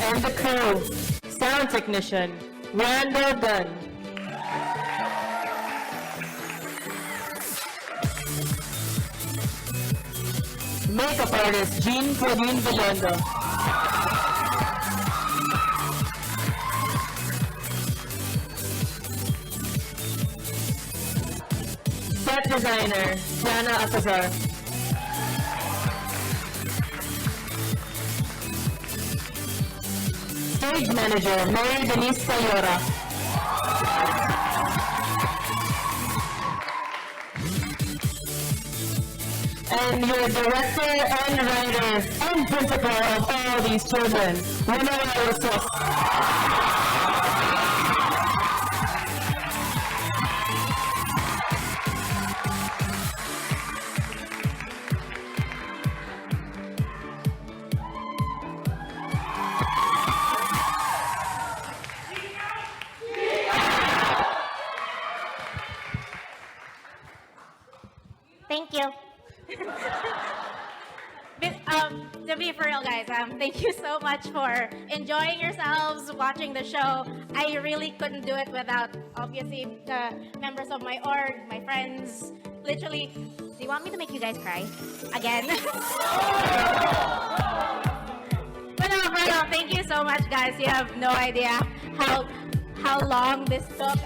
and the crew. Sound technician, Randall Dunn. Makeup artist, Jean Claudine Villendo. Set designer, Jana Apazar. Stage manager, Mary Denise Sayora. And your director and writer and principal of all these children, Winona Rosos. Thank you. To be for real, guys, thank you so much for enjoying yourselves, watching the show. I really couldn't do it without, obviously, the members of my org, my friends. Literally, do you want me to make you guys cry? Again? But no, for real, thank you so much, guys. You have no idea how long this took.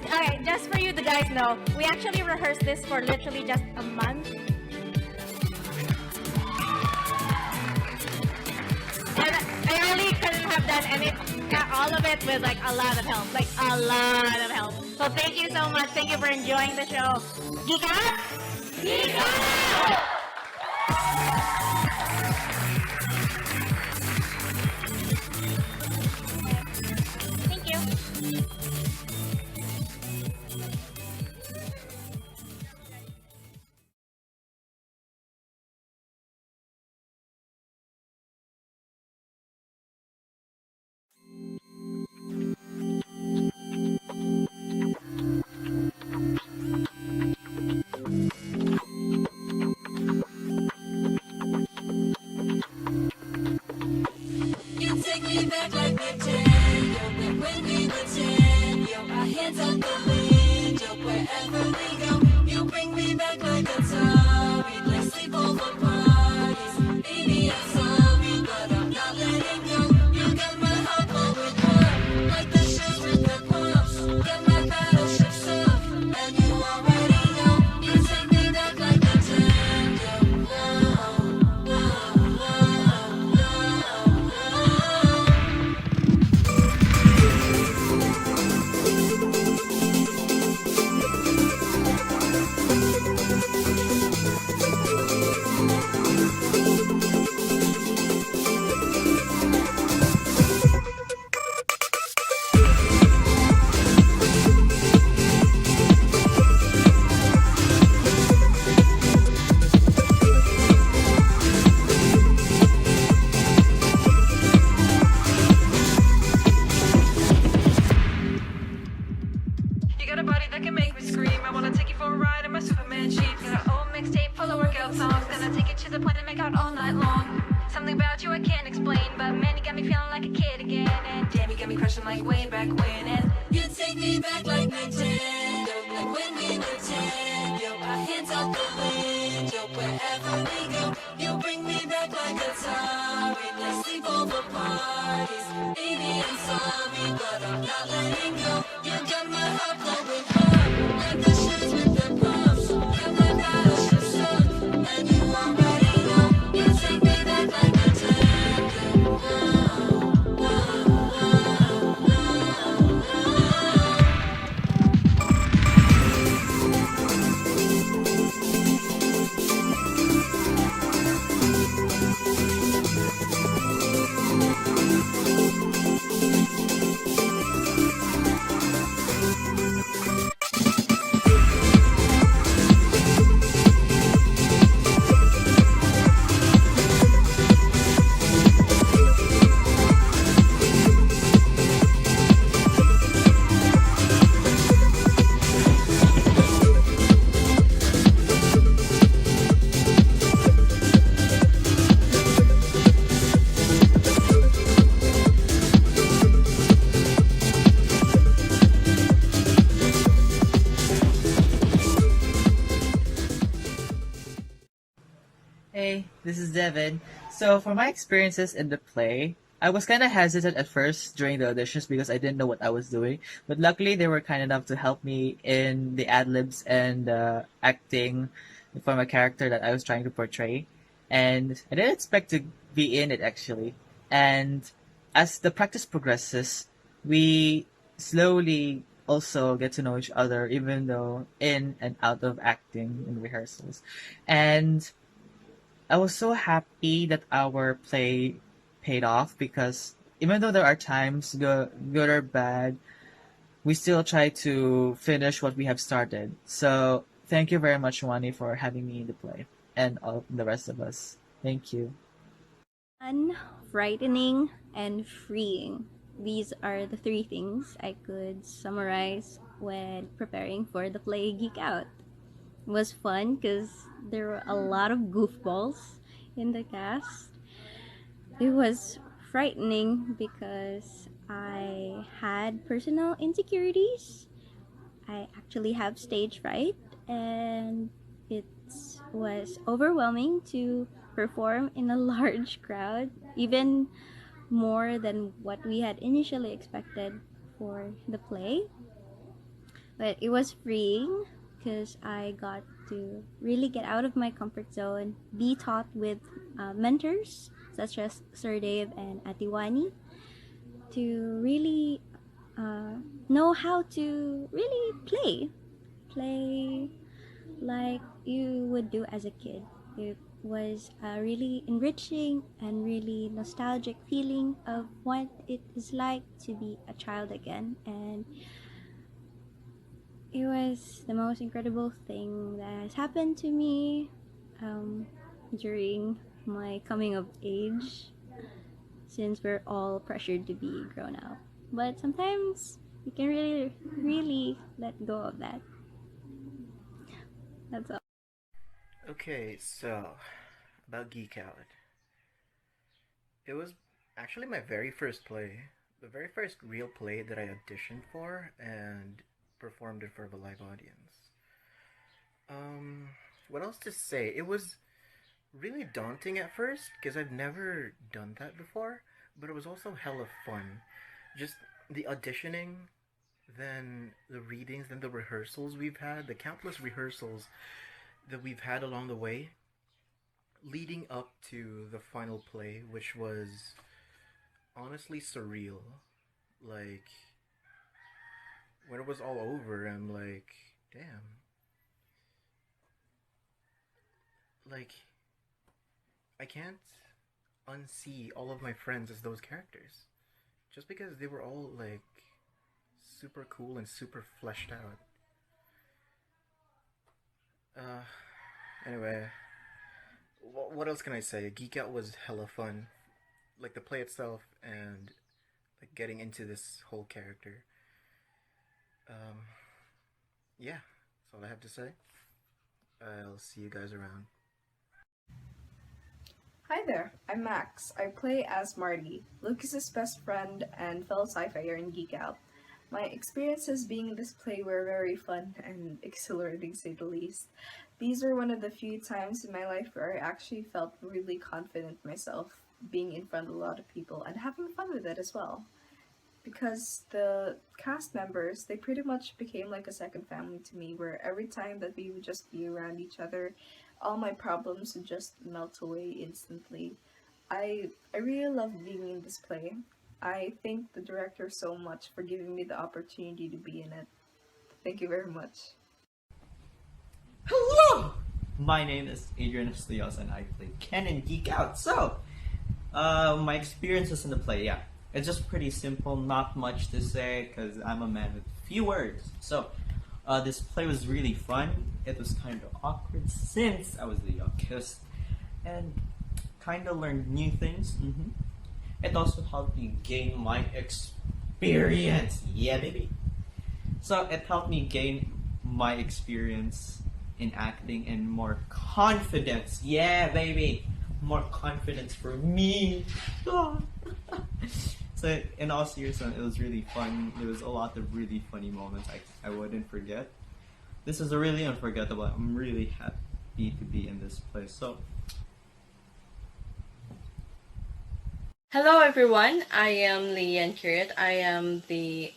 Okay, just for you to guys know, we actually rehearsed this for literally just a month. And I really couldn't have done all of it with like a lot of help, So thank you so much. Thank you for enjoying the show. Geek out! Geek out! Thank you. You take me back like Nintendo, back when we were 10. Yo, our hands out the window, wherever we go. You bring me back like a time. We'd like sleepover parties. Baby, I'm sorry, but I'm not letting go. You got my heart going hard, like the shoes with the pumps. Got my battleship stuff, and you already know. You take me back like Nintendo. Whoa, whoa, whoa, whoa, whoa. You got a body that can make me scream. I wanna take you for a ride in my Superman sheets. Got an old mixtape full of workout songs. Gonna take you to the point and make out all night long. Something about you I can't explain, but man, you got me feeling like a kid again. And damn, you got me crushing like way back when. And you take me back like Nintendo, like when we were 10. Yo, our hands out the window, wherever we go. You bring me back like a time. We like sleepover parties. Baby, I'm sorry, but I'm not letting go. You got my heart going hard, like the shoes with the pumps. Got my battleship stuff, and you already know. You take me back like a Nintendo. Whoa, whoa, whoa, whoa. this is Devin. So for my experiences in the play, I was kind of hesitant at first during the auditions because I didn't know what I was doing. But luckily, they were kind enough to help me in the ad libs and acting from a character that I was trying to portray. And I didn't expect to be in it actually. And as the practice progresses, we slowly also get to know each other, even though in and out of acting and rehearsals. And I was so happy that our play paid off because even though there are times good or bad, we still try to finish what we have started. So thank you very much, Wani, for having me in the play and all the rest of us. Thank you. Fun, frightening, and freeing. These are the three things I could summarize when preparing for the play Geek Out. It was fun because there were a lot of goofballs in the cast. It was frightening because I had personal insecurities. I actually have stage fright, and it was overwhelming to perform in a large crowd, even more than what we had initially expected for the play. But it was freeing because I got to really get out of my comfort zone, be taught with mentors such as Sir Dave and Atiwani to really know how to really play like you would do as a kid. It was a really enriching and really nostalgic feeling of what it is like to be a child again, and it was the most incredible thing that has happened to me during my coming of age, since we're all pressured to be grown up. But sometimes you can really let go of that. That's all. Okay, so about Geek Out. It was actually my very first play, the very first real play that I auditioned for and performed it for a live audience. What else to say? It was really daunting at first because I've never done that before, but it was also hella fun. Just the auditioning, then the readings, then the rehearsals we've had, the countless rehearsals that we've had along the way, leading up to the final play, which was honestly surreal. Like, when it was all over, I'm like, damn. Like, I can't unsee all of my friends as those characters. Just because they were all, like, super cool and super fleshed out. Anyway, what else can I say? Geek Out was hella fun. Like, the play itself and, like, getting into this whole character. Yeah, that's all I have to say. I'll see you guys around. Hi there, I'm Max. I play as Marty, Lucas's best friend and fellow sci-fier in Geek Out. My experiences being in this play were very fun and exhilarating, to say the least. These were one of the few times in my life where I actually felt really confident myself, being in front of a lot of people and having fun with it as well. Because the cast members, they pretty much became like a second family to me, where every time that we would just be around each other, all my problems would just melt away instantly. I really love being in this play. I thank the director so much for giving me the opportunity to be in it. Thank you very much. Hello! My name is Adrian Eslios and I play Ken in Geek Out. So, my experiences in the play, yeah. It's just pretty simple, not much to say because I'm a man with few words. So, this play was really fun. It was kind of awkward since I was the youngest and kind of learned new things. It also helped me gain my experience. Yeah, baby. So, it helped me gain my experience in acting and more confidence. Yeah, baby. More confidence for me. So, in all seriousness, it was really fun. There was a lot of really funny moments I wouldn't forget. This is a really unforgettable. I'm really happy to be in this place. So, Hello everyone, I am Lian Kirit. I am the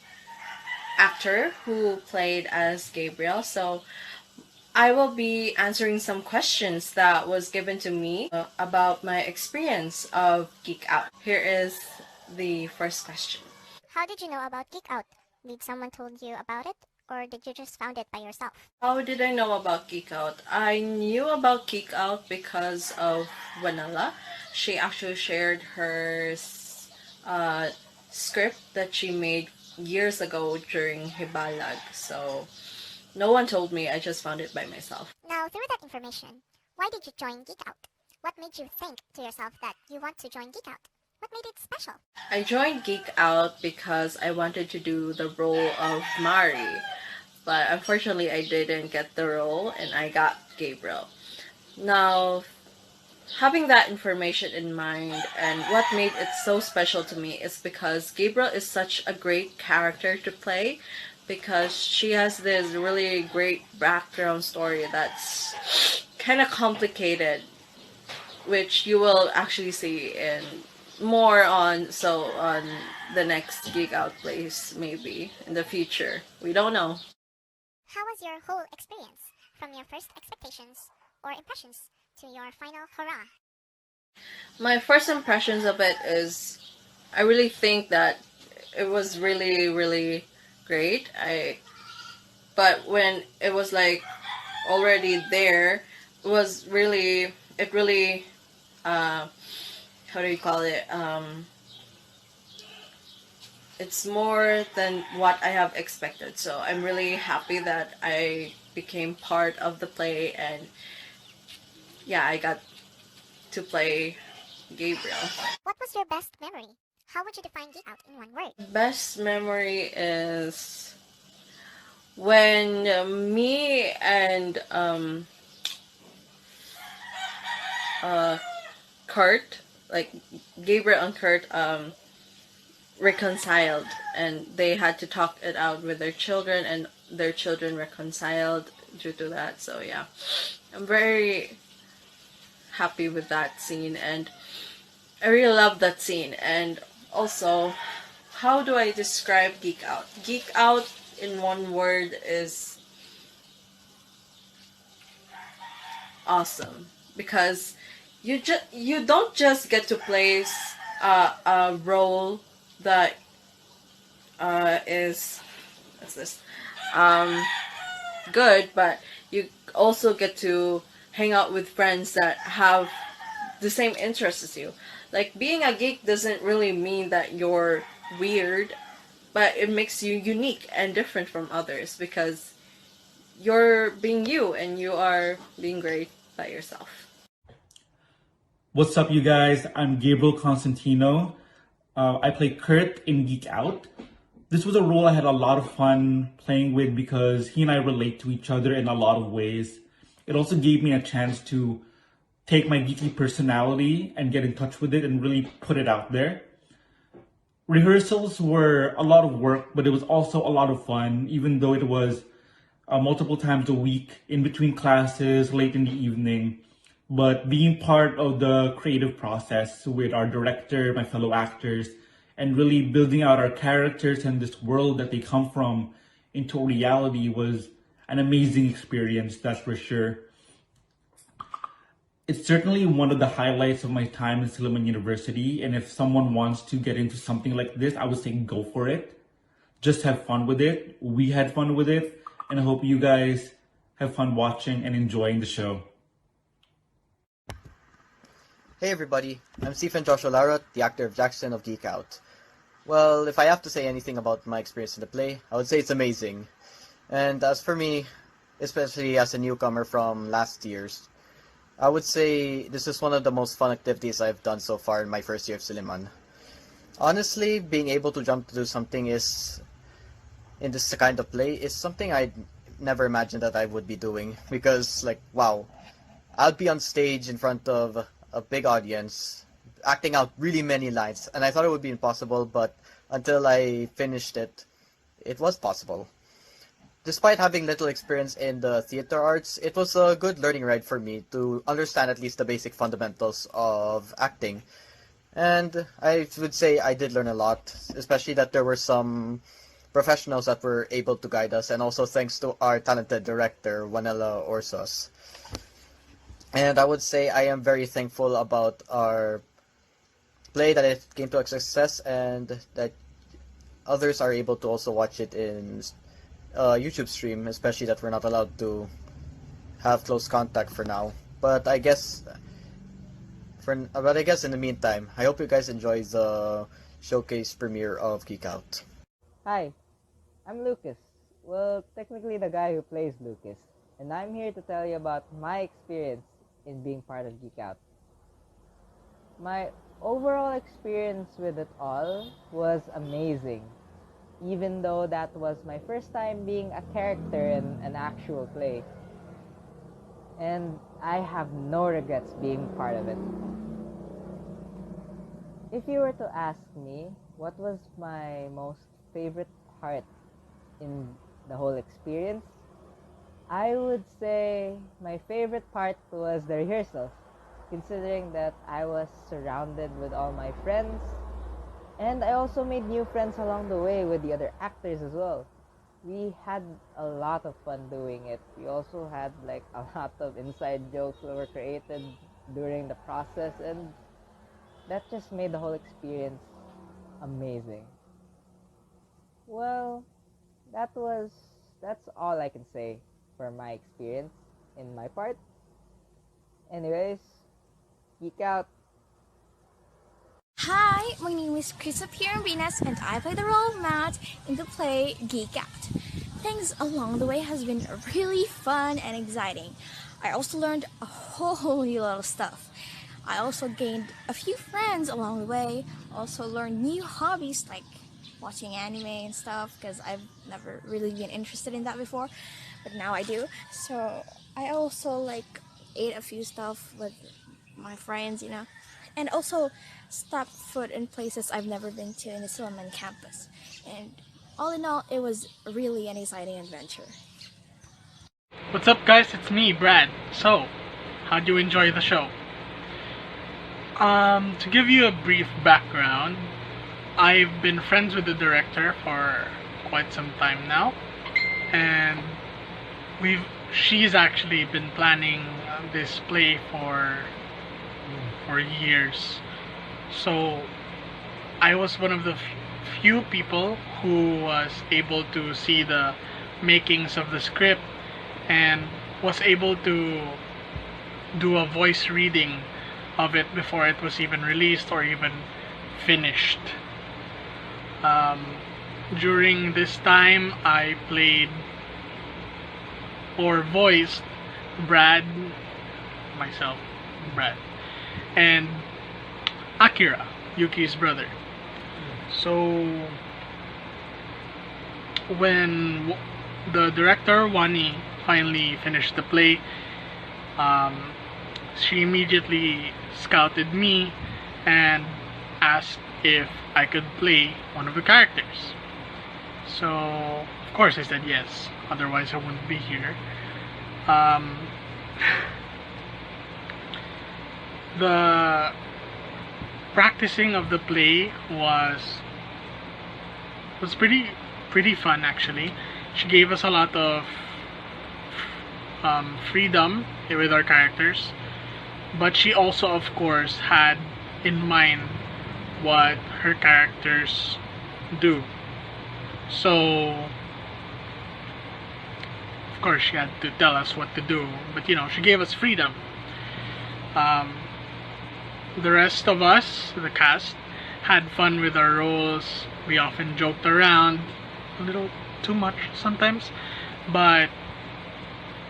actor who played as Gabriel. So I will be answering some questions that was given to me about my experience of Geek Out. Here is the first question. How did you know about Geek Out? Did someone told you about it, or did you just found it by yourself? How did I know about Geek Out? I knew about Geek Out because of Vanilla. She actually shared her uh, script that she made years ago during Hibalag. So no one told me, I just found it by myself. Now, through that information, why did you join Geek Out? What made you think to yourself that you want to join Geek Out? What made it special? I joined Geek Out because I wanted to do the role of Mari. But unfortunately, I didn't get the role and I got Gabriel. Now, having that information in mind and what made it so special to me is because Gabriel is such a great character to play because she has this really great background story that's kind of complicated, which you will actually see in more on the next Geek Out place maybe in the future. We don't know. How was your whole experience, from your first expectations or impressions to your final hurrah? My first impressions of it is I really think that it was really, really great. But when it was like already there, it really how do you call it? It's more than what I have expected. So I'm really happy that I became part of the play and yeah, I got to play Gabriel. What was your best memory? How would you define Geek Out in one word? Best memory is when me and Kurt, like Gabriel and Kurt, reconciled and they had to talk it out with their children and their children reconciled due to that. So yeah, I'm very happy with that scene and I really love that scene. And also, how do I describe Geek Out? Geek Out in one word is awesome because you don't just get to play a role that is what's this good, but you also get to hang out with friends that have the same interests as you. Like being a geek doesn't really mean that you're weird, but it makes you unique and different from others because you're being you and you are being great by yourself. What's up, you guys? I'm Gabriel Constantino. I play Kurt in Geek Out. This was a role I had a lot of fun playing with because he and I relate to each other in a lot of ways. It also gave me a chance to take my geeky personality and get in touch with it and really put it out there. Rehearsals were a lot of work, but it was also a lot of fun, even though it was multiple times a week, in between classes, late in the evening. But being part of the creative process with our director, my fellow actors, and really building out our characters and this world that they come from into reality was an amazing experience, that's for sure. It's certainly one of the highlights of my time in Silliman University, and if someone wants to get into something like this, I would say go for it. Just have fun with it. We had fun with it, and I hope you guys have fun watching and enjoying the show. Hey everybody, I'm Stephen Joshua Larrott, the actor of Jackson of Geek Out. Well, if I have to say anything about my experience in the play, I would say it's amazing. And as for me, especially as a newcomer from last year's, I would say this is one of the most fun activities I've done so far in my first year of Silliman. Honestly, being able to jump to do something in this kind of play is something I never imagined that I would be doing. Because, like, wow, I'll be on stage in front of a big audience, acting out really many lines, and I thought it would be impossible, but until I finished it, it was possible. Despite having little experience in the theater arts, it was a good learning ride for me to understand at least the basic fundamentals of acting. And I would say I did learn a lot, especially that there were some professionals that were able to guide us, and also thanks to our talented director, Wanela Orsos. And I would say I am very thankful about our play, that it came to a success, and that others are able to also watch it in YouTube stream, especially that we're not allowed to have close contact for now. But I guess in the meantime, I hope you guys enjoy the showcase premiere of Geek Out. Hi, I'm Lucas. Well, technically the guy who plays Lucas, and I'm here to tell you about my experience in being part of Geek Out. My overall experience with it all was amazing, even though that was my first time being a character in an actual play. And I have no regrets being part of it. If you were to ask me what was my most favorite part in the whole experience, I would say my favorite part was the rehearsals, considering that I was surrounded with all my friends, and I also made new friends along the way with the other actors as well. We had a lot of fun doing it. We also had like a lot of inside jokes that were created during the process, and that just made the whole experience amazing. Well, that's all I can say for my experience in my part. Anyways, geek out. Hi, my name is Chrysopier Venus and I play the role of Matt in the play Geek Out. Things along the way has been really fun and exciting. I also learned a whole new lot of stuff. I also gained a few friends along the way, also learned new hobbies like watching anime and stuff, because I've never really been interested in that before, but now I do. So I also like ate a few stuff with my friends, and also stepped foot in places I've never been to in the Silliman campus. And all in all, it was really an exciting adventure. What's up, guys? It's me, Brad. So, how'd you enjoy the show? To give you a brief background, I've been friends with the director for quite some time now, and she's actually been planning this play for years. So I was one of the few people who was able to see the makings of the script and was able to do a voice reading of it before it was even released or even finished. During this time, I played or voiced Brad, and Akira, Yuki's brother. So when the director Wani finally finished the play, she immediately scouted me and asked if I could play one of the characters. So of course I said yes, otherwise I wouldn't be here. The practicing of the play was pretty fun actually. She gave us a lot of freedom with our characters, but she also of course had in mind what her characters do. So of course she had to tell us what to do, but she gave us freedom. The rest of us, the cast, had fun with our roles. We often joked around a little too much sometimes, but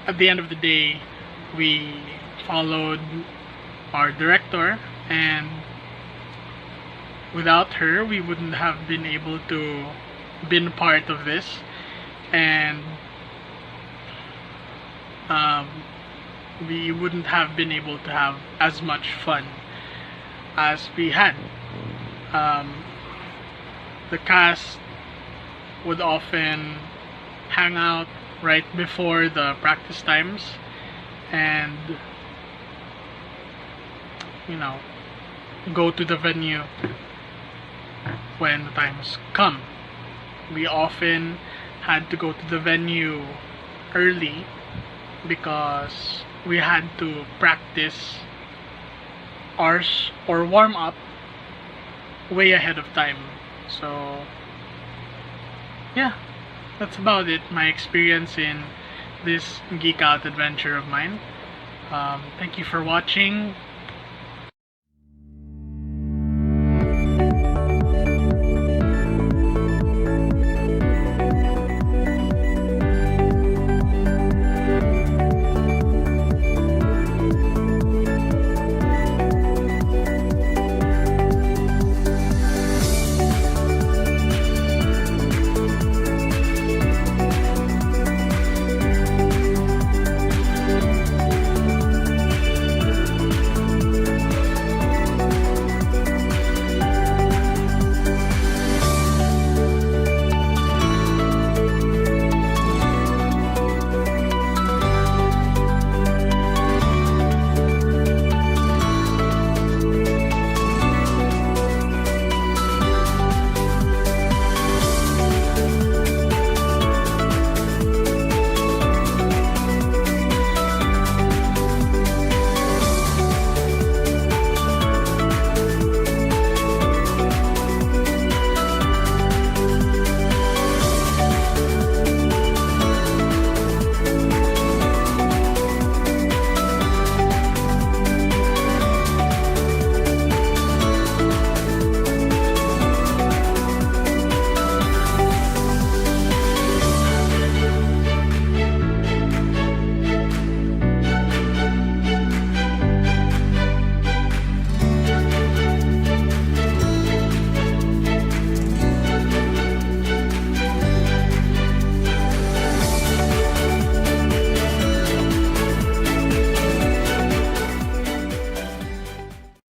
at the end of the day we followed our director, and without her we wouldn't have been able to been part of this, and we wouldn't have been able to have as much fun as we had. The cast would often hang out right before the practice times, and go to the venue when the times come. We often had to go to the venue early because we had to practice ours or warm up way ahead of time. So yeah, that's about it. My experience in this Geek Out adventure of mine. Thank you for watching.